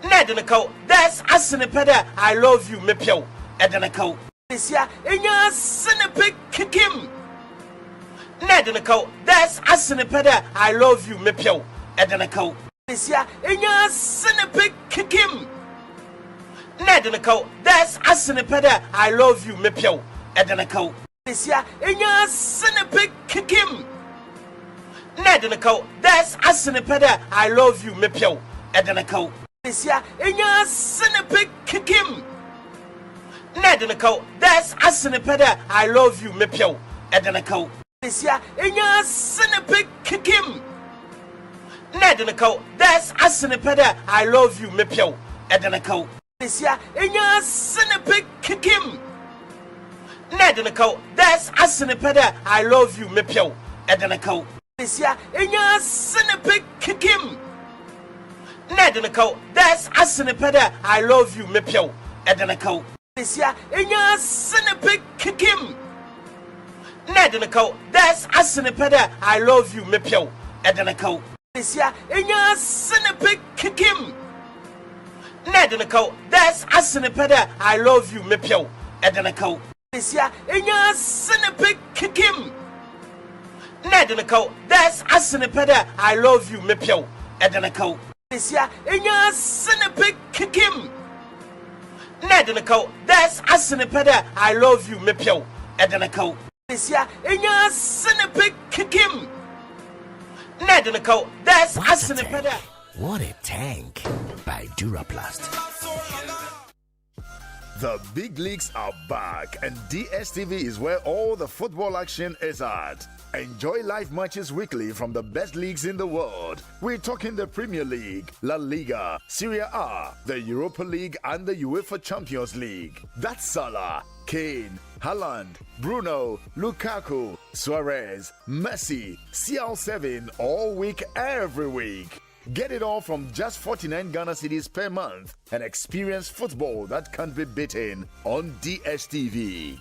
[SPEAKER 1] Nedenako, that's a sinipeda. I love you, mepio. Edenako. Enya sinipe kikim. Nedenako, that's a sinipeda. I love you, mepio. Edenako. Enya sinipe kikim. Nedenako, that's a sinipeda. I love you, mepio. Edenako. Enya sinipe kikim. Nedenako, that's a sinipeda. I love you, mepio. Edenako. Enya sinipe kikim. Nedenako, that's a sinipeda. I love you, mepio. Edenako. Enya sinipe kikim. Nedenako, that's a sinipeda. I love you, mepio. Edenako. Enya sinipe kikim. Nedenako, that's a sinipeda. I love you, mepio. Edenako. Enya sinipe kikim. Nedenako, that's a sinipeda. I love you, mepio. Edenako. Enya sinipe kikim. Nedenako, that's a sinipeda. I love you, mepio. Edenako. Enya sinipe kikim. Nedinako, that's a sinipeda. I love you, Mepio. Edenako. This year, and your siniped kick him. Nedinako, that's a sinipeda. I love you, Mepio. Edenako. This year, and your siniped kick him. Nedinako, that's a sinipeda. I love you, Mepio. Edenako. This year, and your siniped kick him. Nedinako, that's a sinipeda.
[SPEAKER 4] What a tank by Duraplast.
[SPEAKER 22] The big leagues are back, and DSTV is where all the football action is at. Enjoy live matches weekly from the best leagues in the world. We're talking the Premier League, La Liga, Serie A, the Europa League, and the UEFA Champions League. That's Salah, Kane, Haaland, Bruno, Lukaku, Suarez, Messi, CR7 all week, every week. Get it all from just 49 Ghana cedis per month and experience football that can't be beaten on DSTV.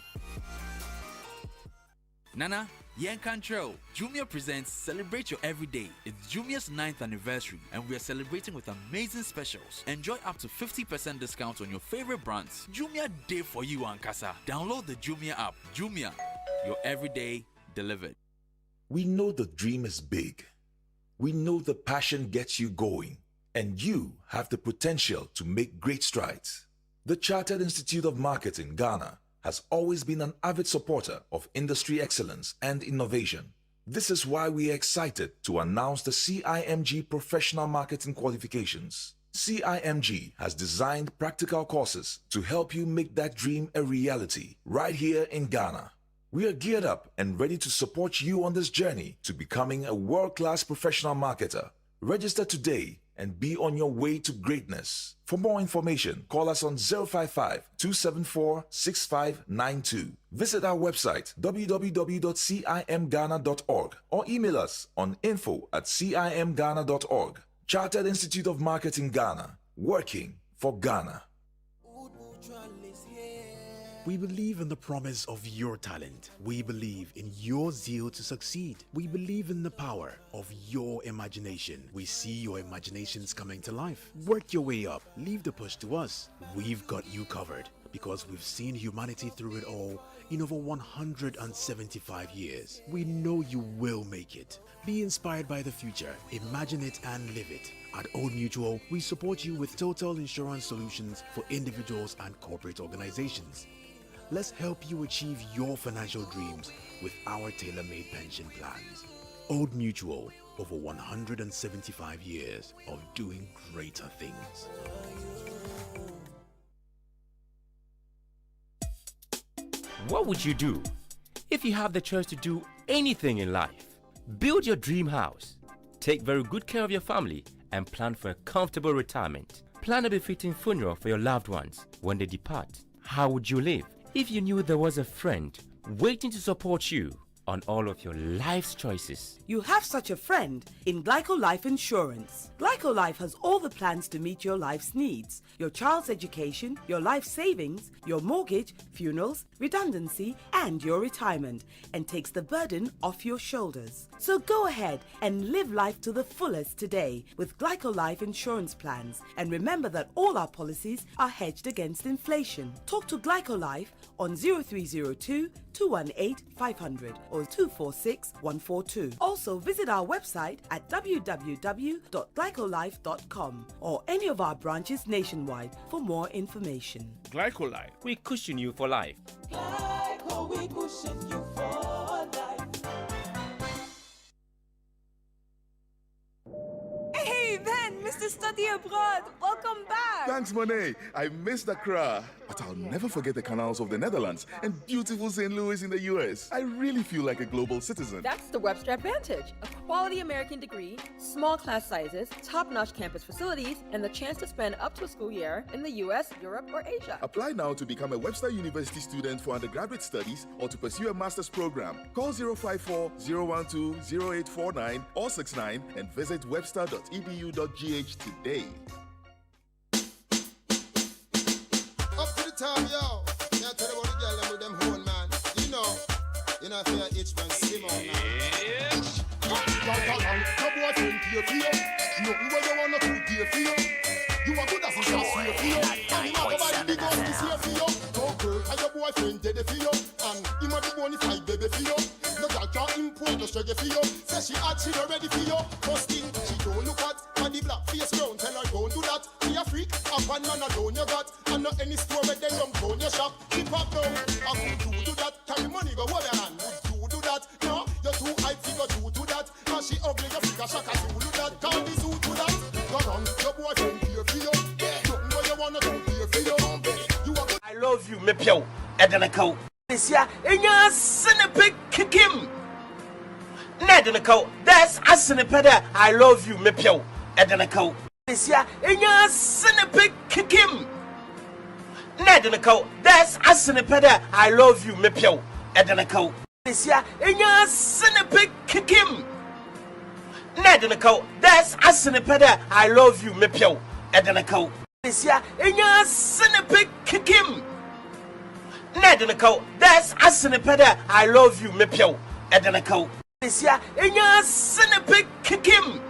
[SPEAKER 23] Nana, Yen Control. Jumia presents Celebrate Your Everyday. It's Jumia's 9th anniversary and we are celebrating with amazing specials. Enjoy up to 50% discount on your favorite brands. Jumia Day for you, Ankasa. Download the Jumia app. Jumia, your everyday delivered.
[SPEAKER 24] We know the dream is big. We know the passion gets you going, and you have the potential to make great strides. The Chartered Institute of Marketing, Ghana, has always been an avid supporter of industry excellence and innovation. This is why we are excited to announce the CIMG Professional Marketing Qualifications. CIMG has designed practical courses to help you make that dream a reality right here in Ghana. We are geared up and ready to support you on this journey to becoming a world-class professional marketer. Register today and be on your way to greatness. For more information, call us on 055-274-6592. Visit our website www.cimghana.org or email us on info@cimghana.org. Chartered Institute of Marketing Ghana, working for Ghana.
[SPEAKER 25] We believe in the promise of your talent. We believe in your zeal to succeed. We believe in the power of your imagination. We see your imaginations coming to life. Work your way up. Leave the push to us. We've got you covered because we've seen humanity through it all in over 175 years. We know you will make it. Be inspired by the future. Imagine it and live it. At Old Mutual, we support you with total insurance solutions for individuals and corporate organizations. Let's help you achieve your financial dreams with our tailor-made pension plans. Old Mutual, over 175 years of doing greater things.
[SPEAKER 26] What would you do if you have the choice to do anything in life? Build your dream house, take very good care of your family, and plan for a comfortable retirement. Plan a befitting funeral for your loved ones when they depart. How would you live if you knew there was a friend waiting to support you on all of your life's choices?
[SPEAKER 27] You have such a friend in Glyco Life Insurance. Glyco Life has all the plans to meet your life's needs. Your child's education, your life savings, your mortgage, funerals, redundancy, and your retirement, and takes the burden off your shoulders. So go ahead and live life to the fullest today with Glyco Life Insurance plans. And remember that all our policies are hedged against inflation. Talk to Glyco Life on 0302 218 500 or 246 142. Also visit our website at www.glycolife.com or any of our branches nationwide for more information.
[SPEAKER 26] Glycolife, we cushion you for life.
[SPEAKER 28] Glyco, we cushion you for life.
[SPEAKER 29] Hey, Ben, Mr. Study Abroad, welcome back.
[SPEAKER 30] Thanks, Monet. I missed Accra, but I'll never forget the canals of the Netherlands and beautiful St. Louis in the US. I really feel like a global citizen.
[SPEAKER 31] That's the Webster Advantage. A quality American degree, small class sizes, top-notch campus facilities, and the chance to spend up to a school year in the US, Europe, or Asia.
[SPEAKER 30] Apply now to become a Webster University student for undergraduate studies or to pursue a master's program. Call 054-012-0849 or 69 and visit webster.edu.gh today.
[SPEAKER 32] Up to the top, yo. Yeah, tell about the girl them with them horn, man. You know if you're itch, man, Simon, man. You You are good as a chance for you. And you are about the gun this year for you. No girl, and your boyfriend dead for you. And you might be bonny fight baby for you. No girl can't import no struggle for you. Say she hot, she not ready for you. First thing, she don't look at. And the black face round, tell her don't do that. Be a freak, a one man alone you got. And not any store where they don't go in your shop. Keep up down, and would you do that? Carry money, go hold your hand. Would you do that? No, you're too high, figure you do that. And she ugly, you figure shaka, you do that. Can't be suit to that. Go on, your boyfriend here for you. Nothing what you wanna do here for you. You are good.
[SPEAKER 1] I love you, me pio. Edenako. This year, in your cinnamon kick him. Nedenako. There's a cinnapeda. I love you, me pio. Edenako. This year, in your cinnamon kick him. Nedenako. There's a cinnapeda. I love you, me pio. Edenako. This year, in your cinnamon kick him. Nedenako. There's a cinnapeda. I love you, me pio. Edenako. This year, in your cinnamon kick him. Nedenako. There's a cinnapeda. I love you, me pio. Edenako. This year, in your cinnamon kick him.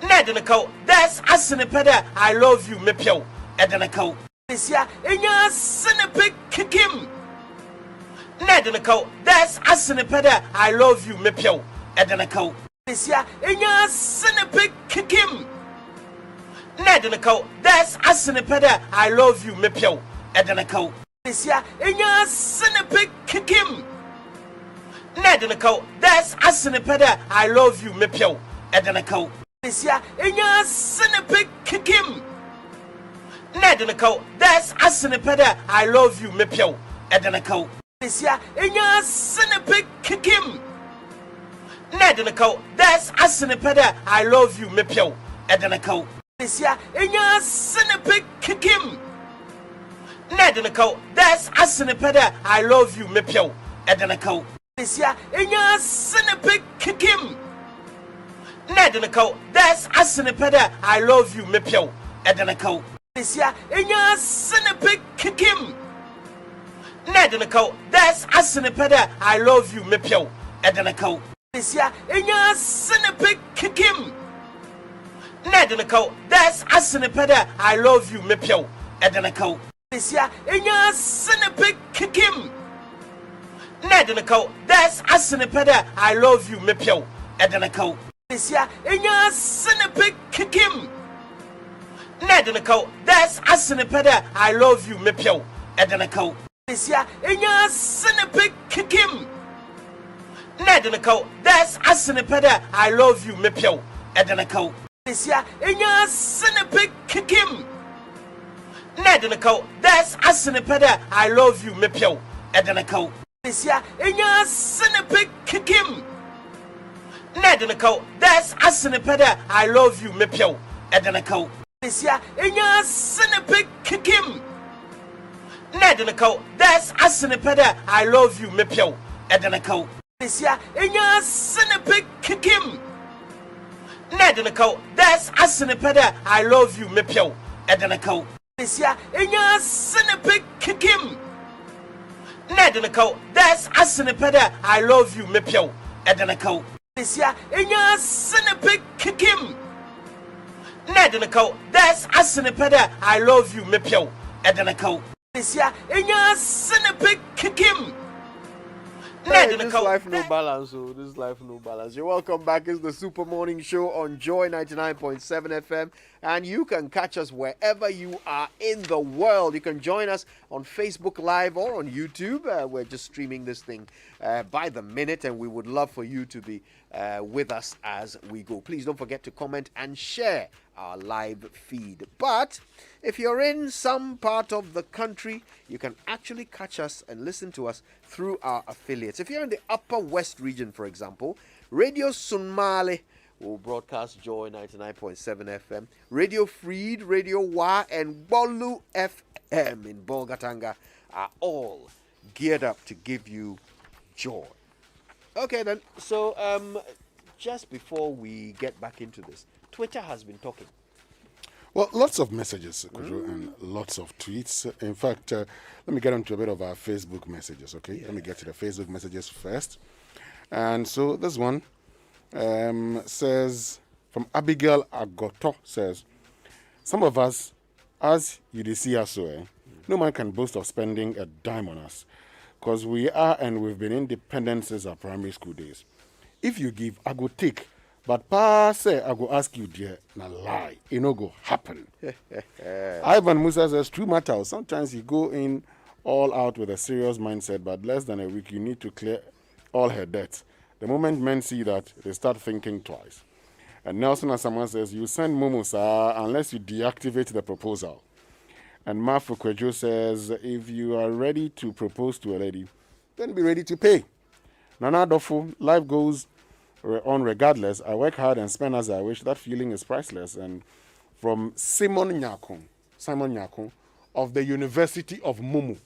[SPEAKER 1] Nedenako. There's a cinnapeda. I love you, me pio. Edenako. This year, in your cinnamon kick him. Nedenako. There's a cinnapeda. I love you, me pio. Edenako. This year, in your cinnamon kick him. Nedenako. There's a cinnapeda. I love you, me pio. Edenako. This year, in your cinnamon kick him. Nedenako. There's a cinnapeda. I love you, me pio. Edenako. This year, in your cinnamon kick him. Nedenako. There's a cinnapeda. I love you, me pio. Edenako. This year, in your cinnamon kick him. Nedenako. There's a cinnapeda. I love you, me pio. Edenako. This year, in your cinnamon kick him. Nedenako. There's a cinnapeda. I love you, me pio. Edenako. This year, in your cinnamon kick him. Nedenako. There's a cinnapeda. I love you, me pio. Edenako. This year, in your cinnamon kick him. Nedenako. There's a cinnapeda. I love you, me pio. Edenako. This year, in your cinnamon kick him. Nedenako. There's a cinnapeda. I love you, me pio. Edenako. This year, in your cinnamon kick him. Nedenako. There's a cinnapeda. I love you, me pio. Edenako. This year, in your cinnamon kick him. Nedenako. There's a cinnapeda. I love you, me pio. Edenako. This year, in your cinnamon kick him. Nedenako. There's a cinnapeda. I love you, me pio. Edenako. This year, in your cinnamon kick him. Nedenako. There's a cinnapeda. I love you, me pio. Edenako. This year, in your cinnamon kick him. Nedenako. There's a cinnapeda. I love you, me pio. Edenako. This year, in your cinnamon kick him. Nedenako. There's a cinnapeda. I love you, me pio. Edenako. This year, in your cinnamon kick him. Nedenako. There's a cinnapeda. I love you, me pio. Edenako. This year, in your cinnamon kick him. Nedenako. There's a cinnapeda. I love you, me pio. Edenako. This year, in your cinnamon kick him. Nedenako. There's a cinnapeda. I love you, me pio. Edenako. This year, in your cinnamon kick him.
[SPEAKER 3] Hey, this life no balance, oh, this life no balance. You're welcome back. It's the Super Morning Show on Joy 99.7 FM, and you can catch us wherever you are in the world. You can join us on Facebook Live or on YouTube. We're just streaming this thing by the minute, and we would love for you to be with us as we go. Please don't forget to comment and share our live feed. But if you're in some part of the country, you can actually catch us and listen to us through our affiliates. If you're in the Upper West region, for example, Radio Sunmale will broadcast Joy 99.7 FM. Radio Freed, Radio Wa, and Bolu FM in Bolgatanga are all geared up to give you joy. Okay then, so just before we get back into this, Twitter has been talking.
[SPEAKER 2] Well, lots of messages, Kujo, and lots of tweets. In fact, let me get onto a bit of our Facebook messages, okay? Yeah. Let me get to the Facebook messages first. And so this one says, from Abigail Agoto, says Some of us, as you see us so, no man can boast of spending a dime on us, because we are and we've been independent since our primary school days. If you give, I go take. But pa say, I go ask you, dear, na lie. It no go happen. Ivan Musa says, true matter. Sometimes you go in all out with a serious mindset, but less than a week, you need to clear all her debts. The moment men see that, they start thinking twice. And Nelson Asaman says, you send Momo, sir, unless you deactivate the proposal. And Mafu Kwejo says, if you are ready to propose to a lady, then be ready to pay. Nana Dofu, life goes on regardless. I work hard and spend as I wish. That feeling is priceless. And from Simon Nyakon of the University of Mumu.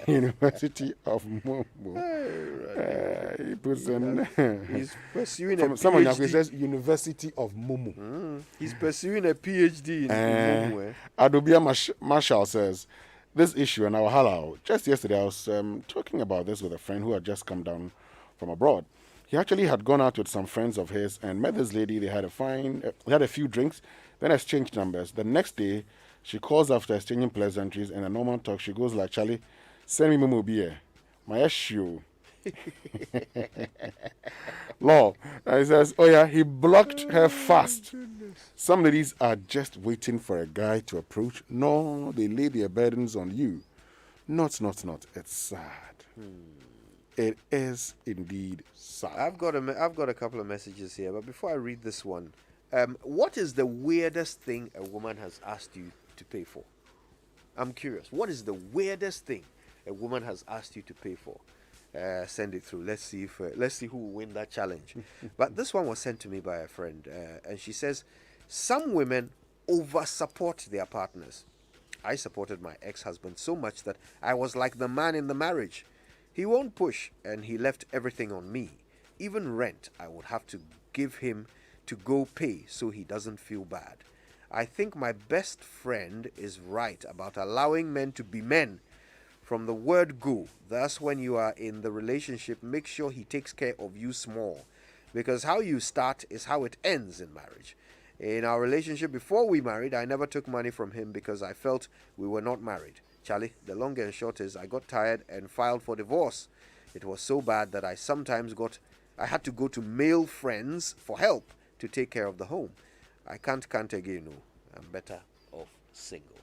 [SPEAKER 2] University of Mumu. He puts in.
[SPEAKER 3] He's pursuing
[SPEAKER 2] from
[SPEAKER 3] a
[SPEAKER 2] Simon
[SPEAKER 3] PhD.
[SPEAKER 2] Nyakon, he says University of Mumu.
[SPEAKER 3] He's pursuing a PhD in Mumu.
[SPEAKER 2] Adobia Marshall says, this issue and our halal. Just yesterday, I was talking about this with a friend who had just come down from abroad. He actually had gone out with some friends of his and met this lady. They had a few drinks, then exchanged numbers. The next day, she calls after exchanging pleasantries and a normal talk. She goes like, Charlie, send me Momo beer. My issue. Law. And he says, oh yeah, he blocked her fast. Some ladies are just waiting for a guy to approach. No, they lay their burdens on you. Not. It's sad. It is indeed sad.
[SPEAKER 3] I've got a couple of messages here, but before I read this one, what is the weirdest thing a woman has asked you to pay for? I'm curious. What is the weirdest thing a woman has asked you to pay for? Send it through. Let's see who will win that challenge. But this one was sent to me by a friend, and she says, some women over-support their partners. I supported my ex-husband so much that I was like the man in the marriage. He won't push, and he left everything on me. Even rent, I would have to give him to go pay so he doesn't feel bad. I think my best friend is right about allowing men to be men from the word go. Thus, when you are in the relationship, make sure he takes care of you small, because how you start is how it ends in marriage. In our relationship before we married, I never took money from him because I felt we were not married. Charlie, the long and short is I got tired and filed for divorce. It was so bad that I had to go to male friends for help to take care of the home. I can't again, no. I'm better off single.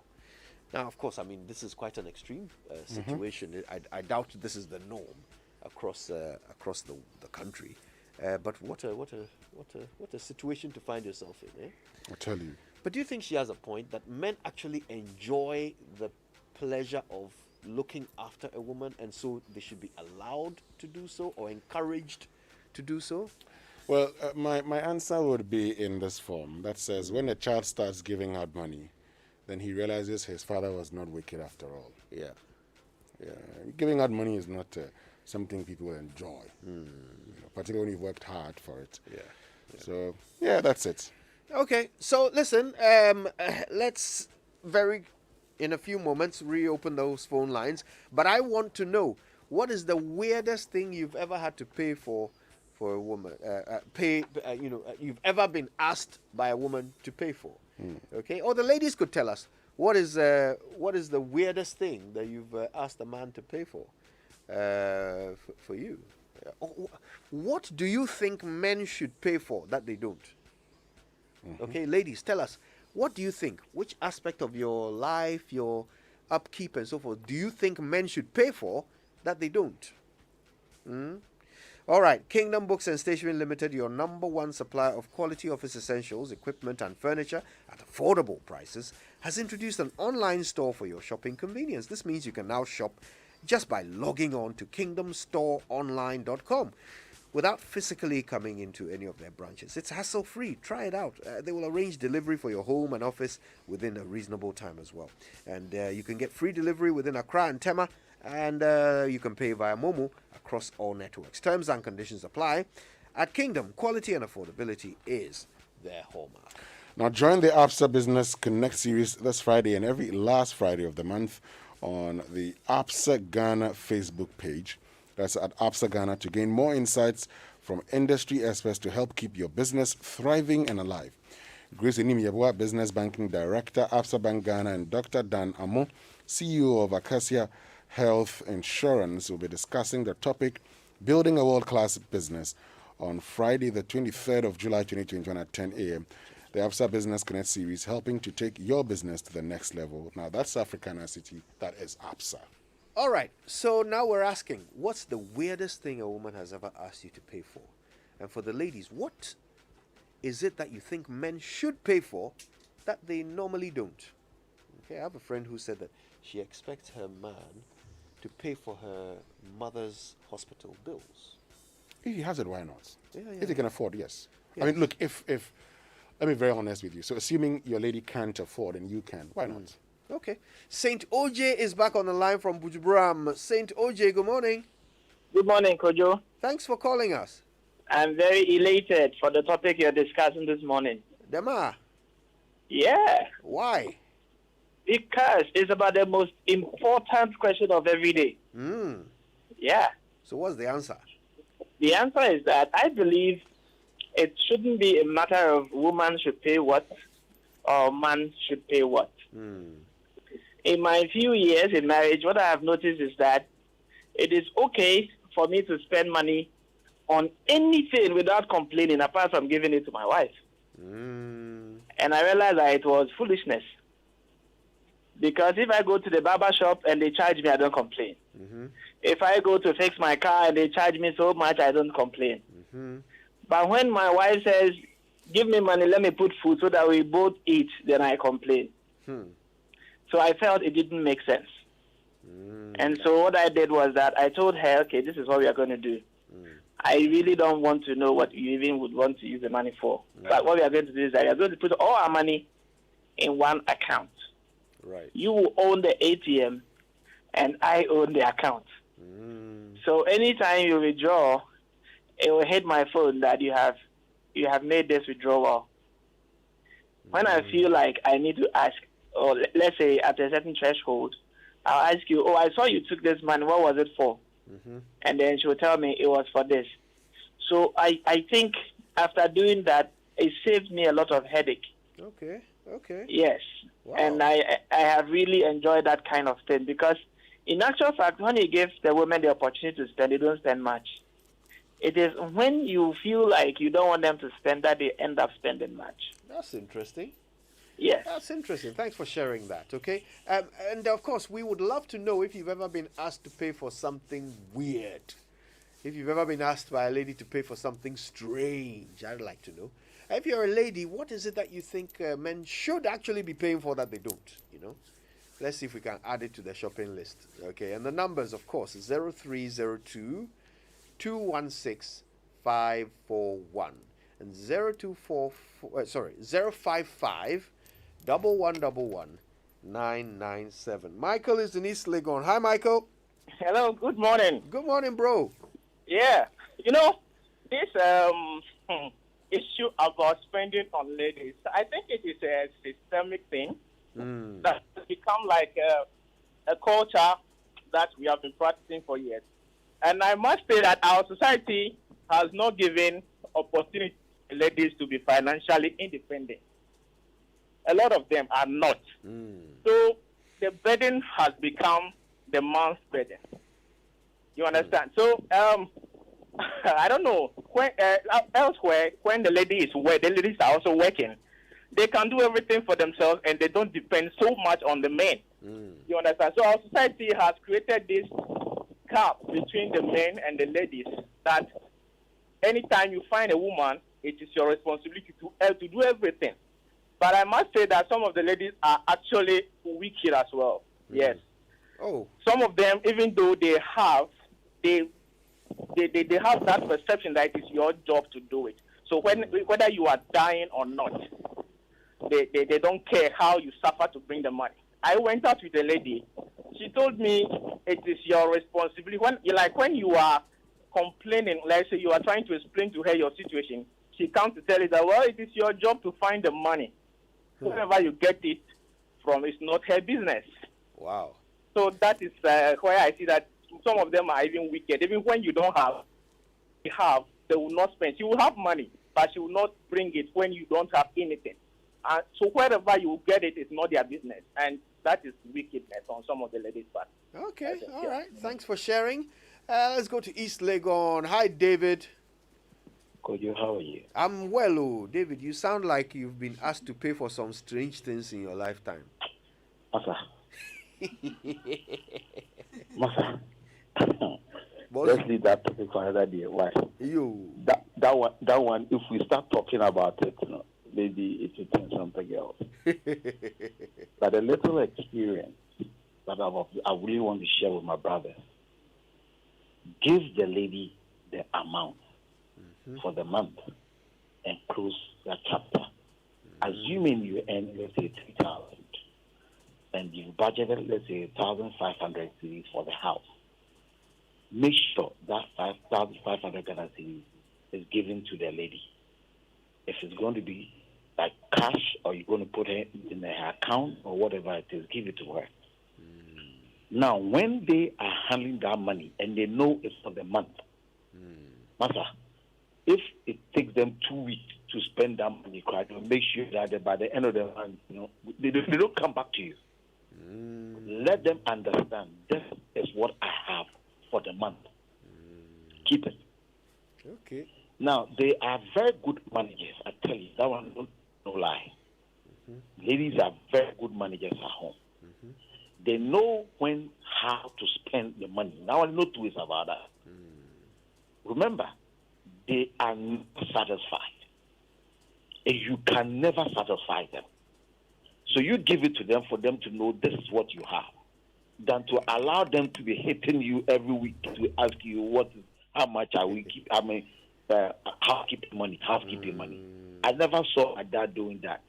[SPEAKER 3] Now, of course, I mean, this is quite an extreme situation. I doubt this is the norm across the country. But what a situation to find yourself in, eh?
[SPEAKER 2] I tell you.
[SPEAKER 3] But do you think she has a point that men actually enjoy the pleasure of looking after a woman, and so they should be allowed to do so or encouraged to do so?
[SPEAKER 2] Well, my answer would be in this form that says when a child starts giving out money, then he realizes his father was not wicked after all.
[SPEAKER 3] Yeah.
[SPEAKER 2] Giving out money is not something people enjoy, particularly when you've worked hard for it. So, yeah, that's it.
[SPEAKER 3] Okay, so listen, let's in a few moments reopen those phone lines. But I want to know, what is the weirdest thing you've ever had to pay for a woman? You've ever been asked by a woman to pay for? Okay, or the ladies could tell us what is the weirdest thing that you've asked a man to pay for you. What do you think men should pay for that they don't? Okay, ladies, tell us, what do you think? Which aspect of your life, your upkeep and so forth, do you think men should pay for that they don't? All right, Kingdom Books and Stationery Limited, your number one supplier of quality office essentials, equipment and furniture at affordable prices, has introduced an online store for your shopping convenience. This means you can now shop just by logging on to kingdomstoreonline.com without physically coming into any of their branches. It's hassle-free. Try it out. They will arrange delivery for your home and office within a reasonable time as well. And you can get free delivery within Accra and Tema, and you can pay via Momo across all networks. Terms and conditions apply. At Kingdom, quality and affordability is their hallmark.
[SPEAKER 2] Now join the ABSA Business Connect series this Friday and every last Friday of the month on the ABSA Ghana Facebook page That's at ABSA Ghana to gain more insights from industry experts to help keep your business thriving and alive. Grace Enim Business Banking Director, ABSA Bank Ghana, and Dr. Dan Amo, CEO of Acacia Health Insurance, will be discussing the topic Building a World-Class Business on Friday, the 23rd of July 2021 at 10 a.m. The ABSA Business Connect series, helping to take your business to the next level. Now, that's Africana City. That is ABSA.
[SPEAKER 3] All right. So now we're asking, what's the weirdest thing a woman has ever asked you to pay for? And for the ladies, what is it that you think men should pay for that they normally don't? Okay, I have a friend who said that she expects her man to pay for her mother's hospital bills.
[SPEAKER 2] If he has it, why not?
[SPEAKER 3] Yeah.
[SPEAKER 2] If he can afford, yes.
[SPEAKER 3] Yes.
[SPEAKER 2] I mean, look, if let me be very honest with you. So assuming your lady can't afford and you can, why not?
[SPEAKER 3] Okay. Saint OJ is back on the line from Bujubram. Saint OJ, good morning.
[SPEAKER 5] Good morning, Kojo.
[SPEAKER 3] Thanks for calling us.
[SPEAKER 5] I'm very elated for the topic you're discussing this morning.
[SPEAKER 3] Dema?
[SPEAKER 5] Yeah.
[SPEAKER 3] Why?
[SPEAKER 5] Because it's about the most important question of every day. Yeah.
[SPEAKER 3] So what's the answer?
[SPEAKER 5] The answer is that I believe it shouldn't be a matter of woman should pay what or man should pay what. In my few years in marriage, what I have noticed is that it is okay for me to spend money on anything without complaining, apart from giving it to my wife. And I realized that it was foolishness. Because if I go to the barber shop and they charge me, I don't complain. If I go to fix my car and they charge me so much, I don't complain. But when my wife says, give me money, let me put food so that we both eat, then I complain. So I felt it didn't make sense. And so what I did was that I told her, okay, this is what we are going to do. I really don't want to know what you even would want to use the money for. But what we are going to do is that we are going to put all our money in one account.
[SPEAKER 3] Right.
[SPEAKER 5] You will own the ATM and I own the account. So anytime you withdraw, it will hit my phone that you have made this withdrawal. When I feel like I need to ask, or let's say at a certain threshold, I'll ask you, I saw you took this money, what was it for? And then she'll tell me it was for this. So I think after doing that, it saved me a lot of headache.
[SPEAKER 3] Okay.
[SPEAKER 5] Yes. Wow. And I have really enjoyed that kind of thing because in actual fact, when you give the women the opportunity to spend, they don't spend much. It is when you feel like you don't want them to spend that they end up spending much.
[SPEAKER 3] That's interesting.
[SPEAKER 5] Yes.
[SPEAKER 3] That's interesting. Thanks for sharing that, okay? And of course, we would love to know if you've ever been asked to pay for something weird. If you've ever been asked by a lady to pay for something strange, I'd like to know. If you're a lady, what is it that you think men should actually be paying for that they don't, Let's see if we can add it to the shopping list, okay? And the numbers, of course, is 0302 216 541 and 055 1111 997. Michael is in East Legon. Hi, Michael.
[SPEAKER 5] Hello, good morning.
[SPEAKER 3] Good morning, bro.
[SPEAKER 5] Yeah, this issue about spending on ladies, I think it is a systemic thing that has become like a culture that we have been practicing for years. And I must say that our society has not given opportunity to ladies to be financially independent. A lot of them are not. So the burden has become the man's burden. You understand? So I don't know. When, elsewhere, when the ladies are also working, they can do everything for themselves and they don't depend so much on the men. You understand? So our society has created this gap between the men and the ladies that anytime you find a woman, it is your responsibility to do everything. But I must say that some of the ladies are actually wicked as well. Yes.
[SPEAKER 3] Oh.
[SPEAKER 5] Some of them, even though they have that perception that it is your job to do it. So whether you are dying or not, they don't care how you suffer to bring the money. I went out with a lady. She told me it is your responsibility. When you are complaining, let's say you are trying to explain to her your situation, she comes to tell you that, well, it is your job to find the money. Wherever you get it from, it's not her business.
[SPEAKER 3] Wow.
[SPEAKER 5] So that is where I see that some of them are even wicked. Even when you don't have, they will not spend. She will have money, but she will not bring it when you don't have anything. So wherever you get it, it's not their business. And that is wickedness on some of the ladies' part.
[SPEAKER 3] Okay, all right. Thanks for sharing. Let's go to East Legon. Hi, David.
[SPEAKER 6] Kojo, how are you?
[SPEAKER 3] I'm well, oh. David, you sound like you've been asked to pay for some strange things in your lifetime.
[SPEAKER 6] Masa. Masa. Let's leave that topic for another day. Why? That one, if we start talking about it, maybe it will turn something else. But a little experience that I really want to share with my brother. Give the lady the amount for the month and close the chapter. Assuming you earn, let's say, 3,000, and you budgeted, let's say, 1,500 cedis for the house. Make sure that 5,500 Ghana cedis is given to the lady. If it's going to be like cash, or you're going to put it in her account or whatever it is, give it to her. Now, when they are handling that money and they know it's for the month, Master, if it takes them 2 weeks to spend that money, make sure that by the end of the month, they don't come back to you. Let them understand this is what I have for the month. Keep it.
[SPEAKER 3] Okay.
[SPEAKER 6] Now, they are very good managers. I tell you, that one, no lie. Ladies are very good managers at home. They know how to spend the money. Now, I know two ways about that. Remember, they are not satisfied. And you can never satisfy them. So you give it to them for them to know this is what you have, than to allow them to be hitting you every week to ask you how much are we keep. I mean, housekeeping money. I never saw my dad doing that,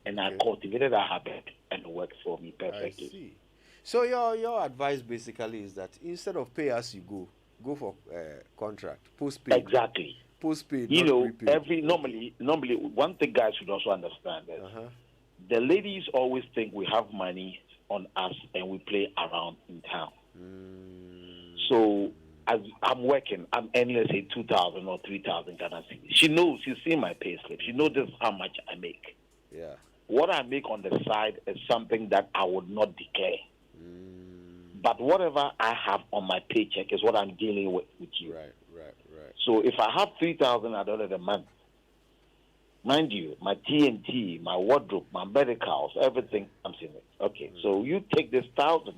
[SPEAKER 6] and I cultivated that habit, and it worked for me perfectly.
[SPEAKER 3] I see. So your advice basically is that instead of pay as you go for contract, postpaid.
[SPEAKER 6] Exactly.
[SPEAKER 3] Postpaid.
[SPEAKER 6] Normally, one thing guys should also understand is the ladies always think we have money on us and we play around in town. So as I'm working, I'm earning, let's say, 2,000 or 3,000 Ghana cedis. She knows, she's seen my pay slip. She knows this is how much I make.
[SPEAKER 3] Yeah.
[SPEAKER 6] What I make on the side is something that I would not declare. But whatever I have on my paycheck is what I'm dealing with you.
[SPEAKER 3] Right.
[SPEAKER 6] So if I have $3,000 a month, mind you, my TNT, my wardrobe, my medicals, everything comes in it. Okay, so you take this 1,000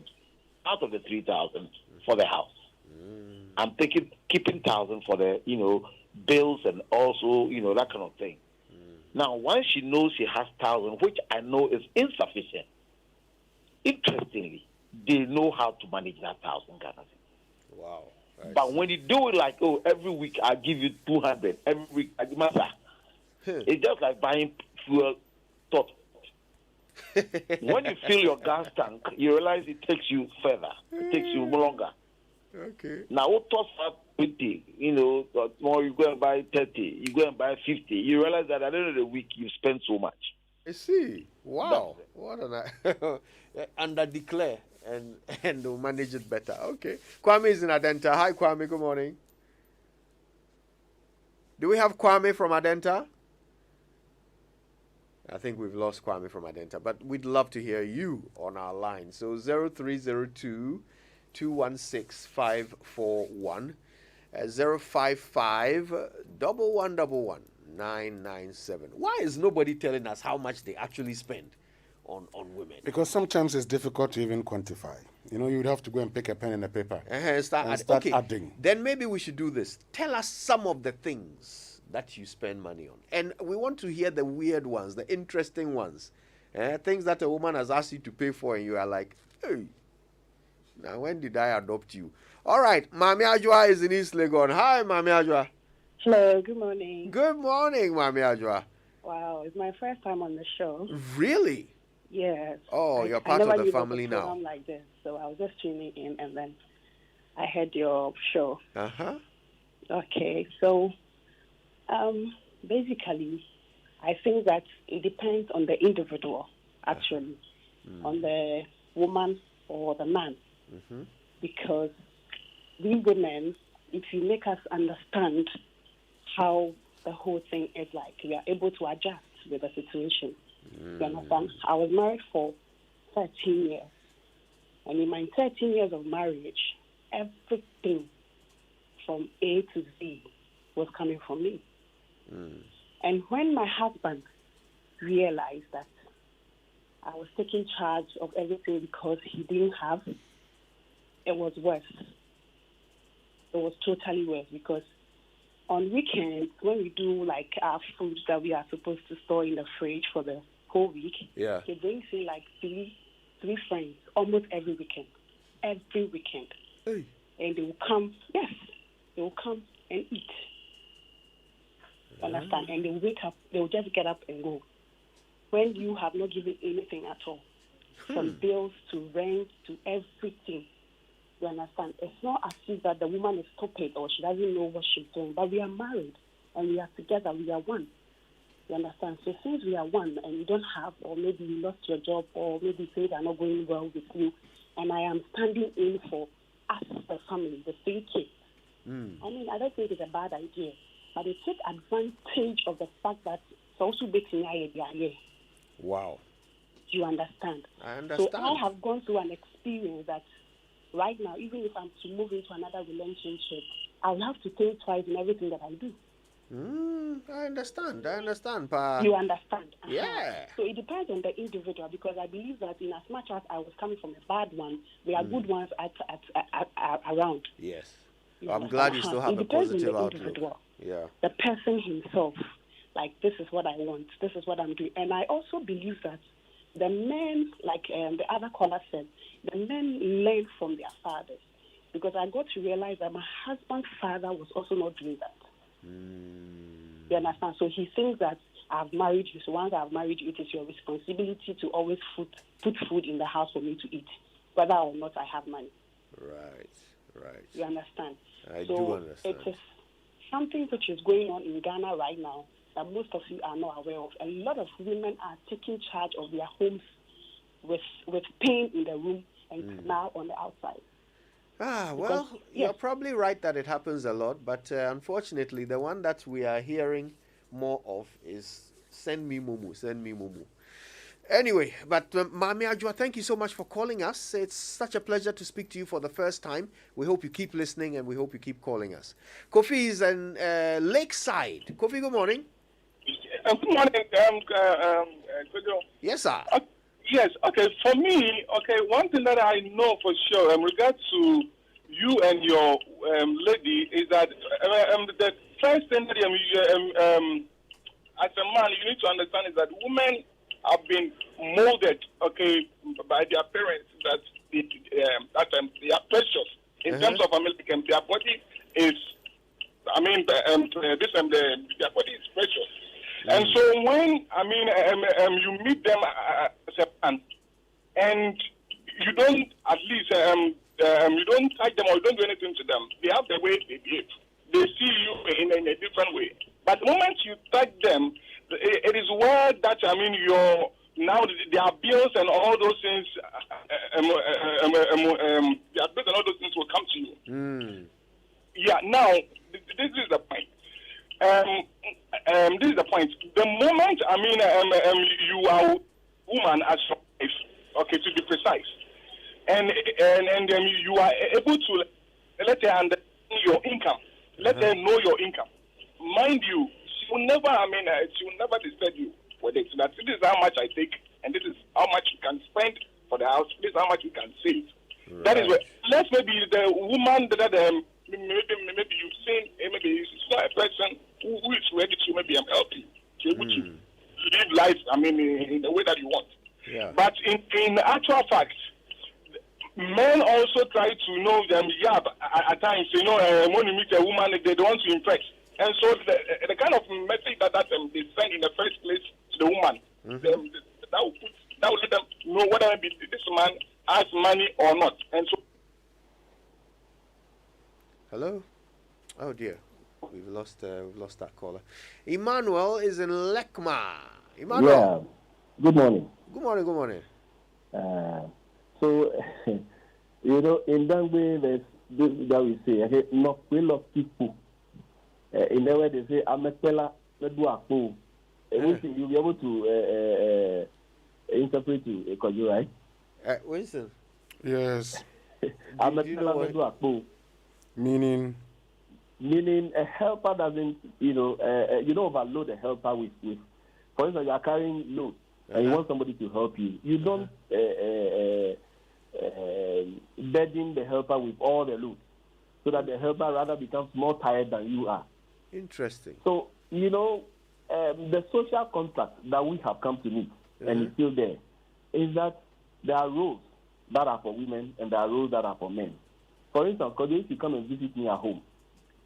[SPEAKER 6] out of the 3,000 for the house. I'm keeping 1,000 for the bills and also that kind of thing. Now, once she knows she has 1,000, which I know is insufficient, interestingly, they know how to manage that 1,000 Ghana.
[SPEAKER 3] Wow.
[SPEAKER 6] But when you do it like, every week I give you 200, every week I give matter. It's just like buying fuel. When you fill your gas tank, you realize it takes you further. It takes you longer.
[SPEAKER 3] Okay.
[SPEAKER 6] Now, what toss up 20, more you go and buy 30, you go and buy 50. You realize that at the end of the week, you spend so much.
[SPEAKER 3] I see. Wow. What an under declare and they'll manage it better. Okay. Kwame is in Adenta. Hi, Kwame. Good morning. Do we have Kwame from Adenta? I think we've lost Kwame from Adenta, but we'd love to hear you on our line. So 0302 216 541 055 1111 997. Why is nobody telling us how much they actually spend on women?
[SPEAKER 2] Because sometimes it's difficult to even quantify. You'd have to go and pick a pen and a paper and start adding.
[SPEAKER 3] Then maybe we should do this. Tell us some of the things that you spend money on. And we want to hear the weird ones, the interesting ones. Things that a woman has asked you to pay for and you are like, hey, now when did I adopt you? All right, Mami Ajwa is in East Legon. Hi, Mami Ajwa.
[SPEAKER 7] Hello, good morning.
[SPEAKER 3] Good morning, Mami Ajwa.
[SPEAKER 7] Wow, it's my first time on the show.
[SPEAKER 3] Really?
[SPEAKER 7] Yes.
[SPEAKER 3] Oh, you're part of the family now.
[SPEAKER 7] I'm like this, so I was just tuning in, and then I heard your show. Okay, so basically, I think that it depends on the individual, actually, on the woman or the man, because we women, if you make us understand how the whole thing is like, we are able to adjust with the situation. You understand? I was married for 13 years. And in my 13 years of marriage, everything from A to Z was coming from me. And when my husband realized that I was taking charge of everything because he didn't have, it was worse. It was totally worse because on weekends, when we do like our food that we are supposed to store in the fridge for the whole week, he brings in like three friends almost every weekend. Every weekend.
[SPEAKER 3] Hey.
[SPEAKER 7] And they will come, they will come and eat. Understand? And they will wake up, they will just get up and go. When you have not given anything at all, from bills to rent to everything, you understand? It's not as if that the woman is stupid or she doesn't know what she's doing, but we are married and we are together, we are one. You understand? So since we are one and you don't have, or maybe you lost your job, or maybe things are not going well with you, and I am standing in for us, the family, the 3 kids. I mean, I don't think it's a bad idea, but they take advantage of the fact that it's also making a
[SPEAKER 3] Wow.
[SPEAKER 7] Do you understand?
[SPEAKER 3] I understand.
[SPEAKER 7] So I have gone through an experience that right now, even if I'm to move into another relationship, I'll have to think twice in everything that I do.
[SPEAKER 3] I understand, Pa.
[SPEAKER 7] You understand?
[SPEAKER 3] Yeah.
[SPEAKER 7] So it depends on the individual, because I believe that in as much as I was coming from a bad one, there are good ones around.
[SPEAKER 3] Yes. I'm glad you still have a positive outlook.
[SPEAKER 7] Individual.
[SPEAKER 3] Yeah.
[SPEAKER 7] The person himself, like, this is what I want, this is what I'm doing. And I also believe that the men, like the other caller said, the men learn from their fathers. Because I got to realize that my husband's father was also not doing that. You understand? So he thinks that I've married you, so once I've married you, it is your responsibility to always put food in the house for me to eat, whether or not I have money.
[SPEAKER 3] Right.
[SPEAKER 7] You understand?
[SPEAKER 3] I do understand.
[SPEAKER 7] It is something which is going on in Ghana right now that most of you are not aware of. A lot of women are taking charge of their homes with pain in the room and now on the outside.
[SPEAKER 3] Well, you're probably right that it happens a lot, but unfortunately, the one that we are hearing more of is send me mumu. Anyway, but Mami Ajua, thank you so much for calling us. It's such a pleasure to speak to you for the first time. We hope you keep listening and we hope you keep calling us. Kofi is in Lakeside. Kofi, good morning.
[SPEAKER 8] Good morning,
[SPEAKER 3] Yes, sir.
[SPEAKER 8] Yes, okay, for me, one thing that I know for sure in regards to you and your lady is that the first thing that as a man, you need to understand is that women have been molded, by their parents that they are precious. In terms of their body is, their body is precious. And so when, you meet them as a man, and you don't, at least, you don't touch them or you don't do anything to them, they have the way they behave. They see you in a different way. But the moment you touch them, it is where that, now their bills and all those things, their bills and all those things will come to you. Yeah, now, this is the point. This is the point. The moment, you are woman as your wife, to be precise, and you are able to let her understand your income, let her know your income. Mind you, she will never disturb you with it. That this is how much I take, and this is how much you can spend for the house. This is how much you can save. Right. That is where. Let's maybe the woman that maybe you've seen, maybe it's not a person who is ready to maybe help you to able to live life, in the way that you want.
[SPEAKER 3] Yeah.
[SPEAKER 8] But in actual fact, men also try to know them. Yeah, at times, when you meet a woman, they don't want to impress. And so the kind of message that they send in the first place to the woman, that will let them know whether this man has money or not. And so.
[SPEAKER 3] Hello? Oh dear, we've lost that caller. Emmanuel is in Lekma. Emmanuel.
[SPEAKER 9] Yeah. Good morning.
[SPEAKER 3] Good morning.
[SPEAKER 9] So, in Dangbe, there's
[SPEAKER 6] that we say, okay, no, we love people. In the way they say, I'm a fella, let's do a fool. You'll be able to interpret it, right?
[SPEAKER 3] Winston?
[SPEAKER 2] Yes.
[SPEAKER 6] I'm a fella, let's do a fool.
[SPEAKER 2] Meaning
[SPEAKER 6] a helper doesn't, you don't overload a helper with. For instance, you are carrying load and you want somebody to help you. You don't burden the helper with all the load, so that the helper rather becomes more tired than you are.
[SPEAKER 3] Interesting.
[SPEAKER 6] So, the social contract that we have come to meet, and it's still there, is that there are roles that are for women and there are roles that are for men. For instance, if you come and visit me at home,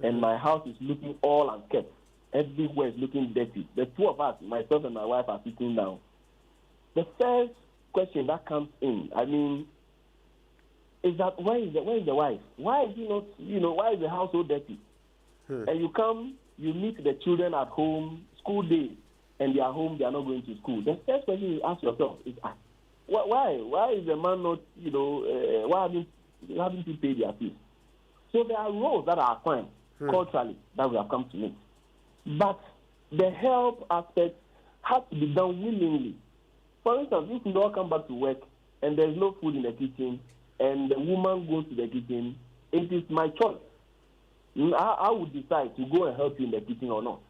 [SPEAKER 6] and my house is looking all unkept, everywhere is looking dirty, the two of us, myself and my wife, are sitting down. The first question that comes in, is that where is the wife? Why is he not? Why is the house so dirty? And you come, you meet the children at home, school day, and they are home. They are not going to school. The first question you ask yourself is, why? Why is the man not? Why haven't you paid their fees? So there are roles that are assigned culturally that we have come to meet, but the help aspect has to be done willingly. For instance, if we all come back to work and there's no food in the kitchen, and the woman goes to the kitchen, it is my choice. I would decide to go and help you in the kitchen or not.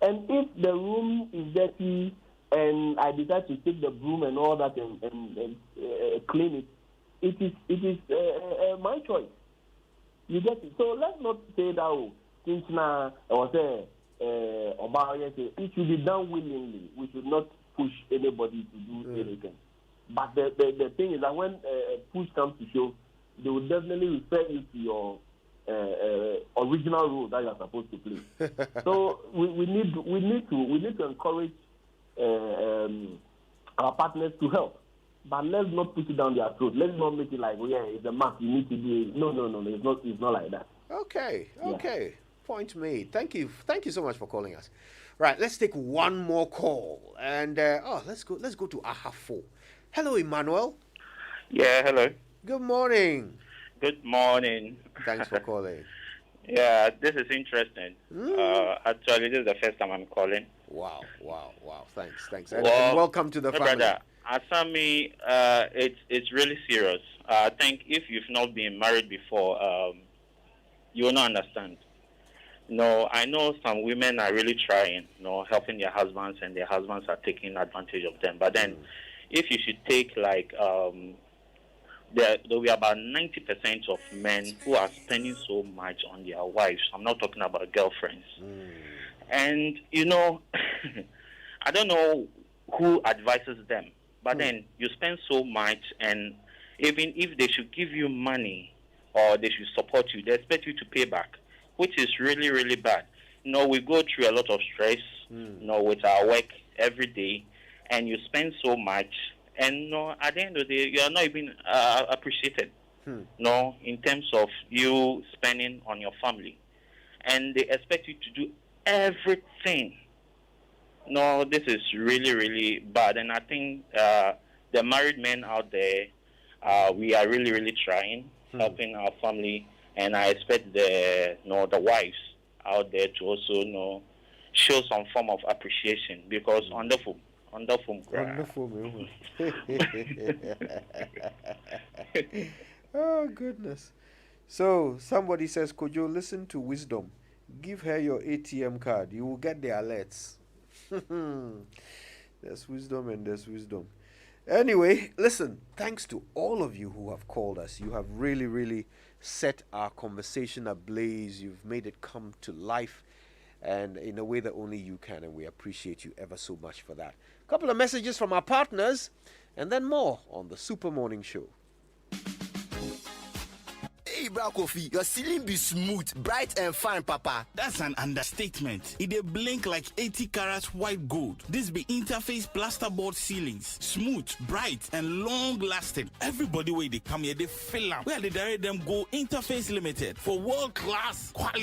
[SPEAKER 6] And if the room is dirty and I decide to take the broom and all that and clean it, it is my choice. You get it? So let's not say that, since now, or say, it should be done willingly. We should not push anybody to do anything. But the thing is that when push comes to shove, they will definitely refer you to your original role that you are supposed to play. So we need to encourage our partners to help, but let's not push it down their throat. Let's not make it like, it's a must, you need to do it. No, it's not like that.
[SPEAKER 3] Okay. Point made. Thank you so much for calling us. Right, let's take one more call, and let's go to Ahafo. Hello, Emmanuel.
[SPEAKER 9] Yeah, hello.
[SPEAKER 3] Good morning.
[SPEAKER 9] Good morning.
[SPEAKER 3] Thanks for calling.
[SPEAKER 9] Yeah, this is interesting. Actually, this is the first time I'm calling.
[SPEAKER 3] Wow. Thanks. And welcome to the family.
[SPEAKER 9] Brother, Asami, it's really serious. I think if you've not been married before, you will not understand. I know some women are really trying, helping their husbands, and their husbands are taking advantage of them. But then, if you should take there will be about 90% of men who are spending so much on their wives. I'm not talking about girlfriends. And, I don't know who advises them. But then you spend so much, and even if they should give you money or they should support you, they expect you to pay back, which is really, really bad. We go through a lot of stress, with our work every day, and you spend so much, and at the end of the day, you are not even appreciated. In terms of you spending on your family, and they expect you to do everything. This is really, really bad, and I think the married men out there, we are really, really trying, helping our family, and I expect the wives out there to also show some form of appreciation, because wonderful.
[SPEAKER 3] Oh, goodness. So somebody says, Kojo, listen to wisdom. Give her your ATM card. You will get the alerts. There's wisdom and there's wisdom. Anyway, listen, thanks to all of you who have called us. You have really, really set our conversation ablaze. You've made it come to life, and in a way that only you can, and we appreciate you ever so much for that. A couple of messages from our partners, and then more on the Super Morning Show.
[SPEAKER 10] Hey, Bra Kofi, your ceiling be smooth, bright and fine, Papa.
[SPEAKER 11] That's an understatement. It dey blink like 80 carats white gold. This be Interface plasterboard ceilings. Smooth, bright, and long-lasting. Everybody wey dey come here, they fill am. Where they direct them go Interface Limited for world-class quality.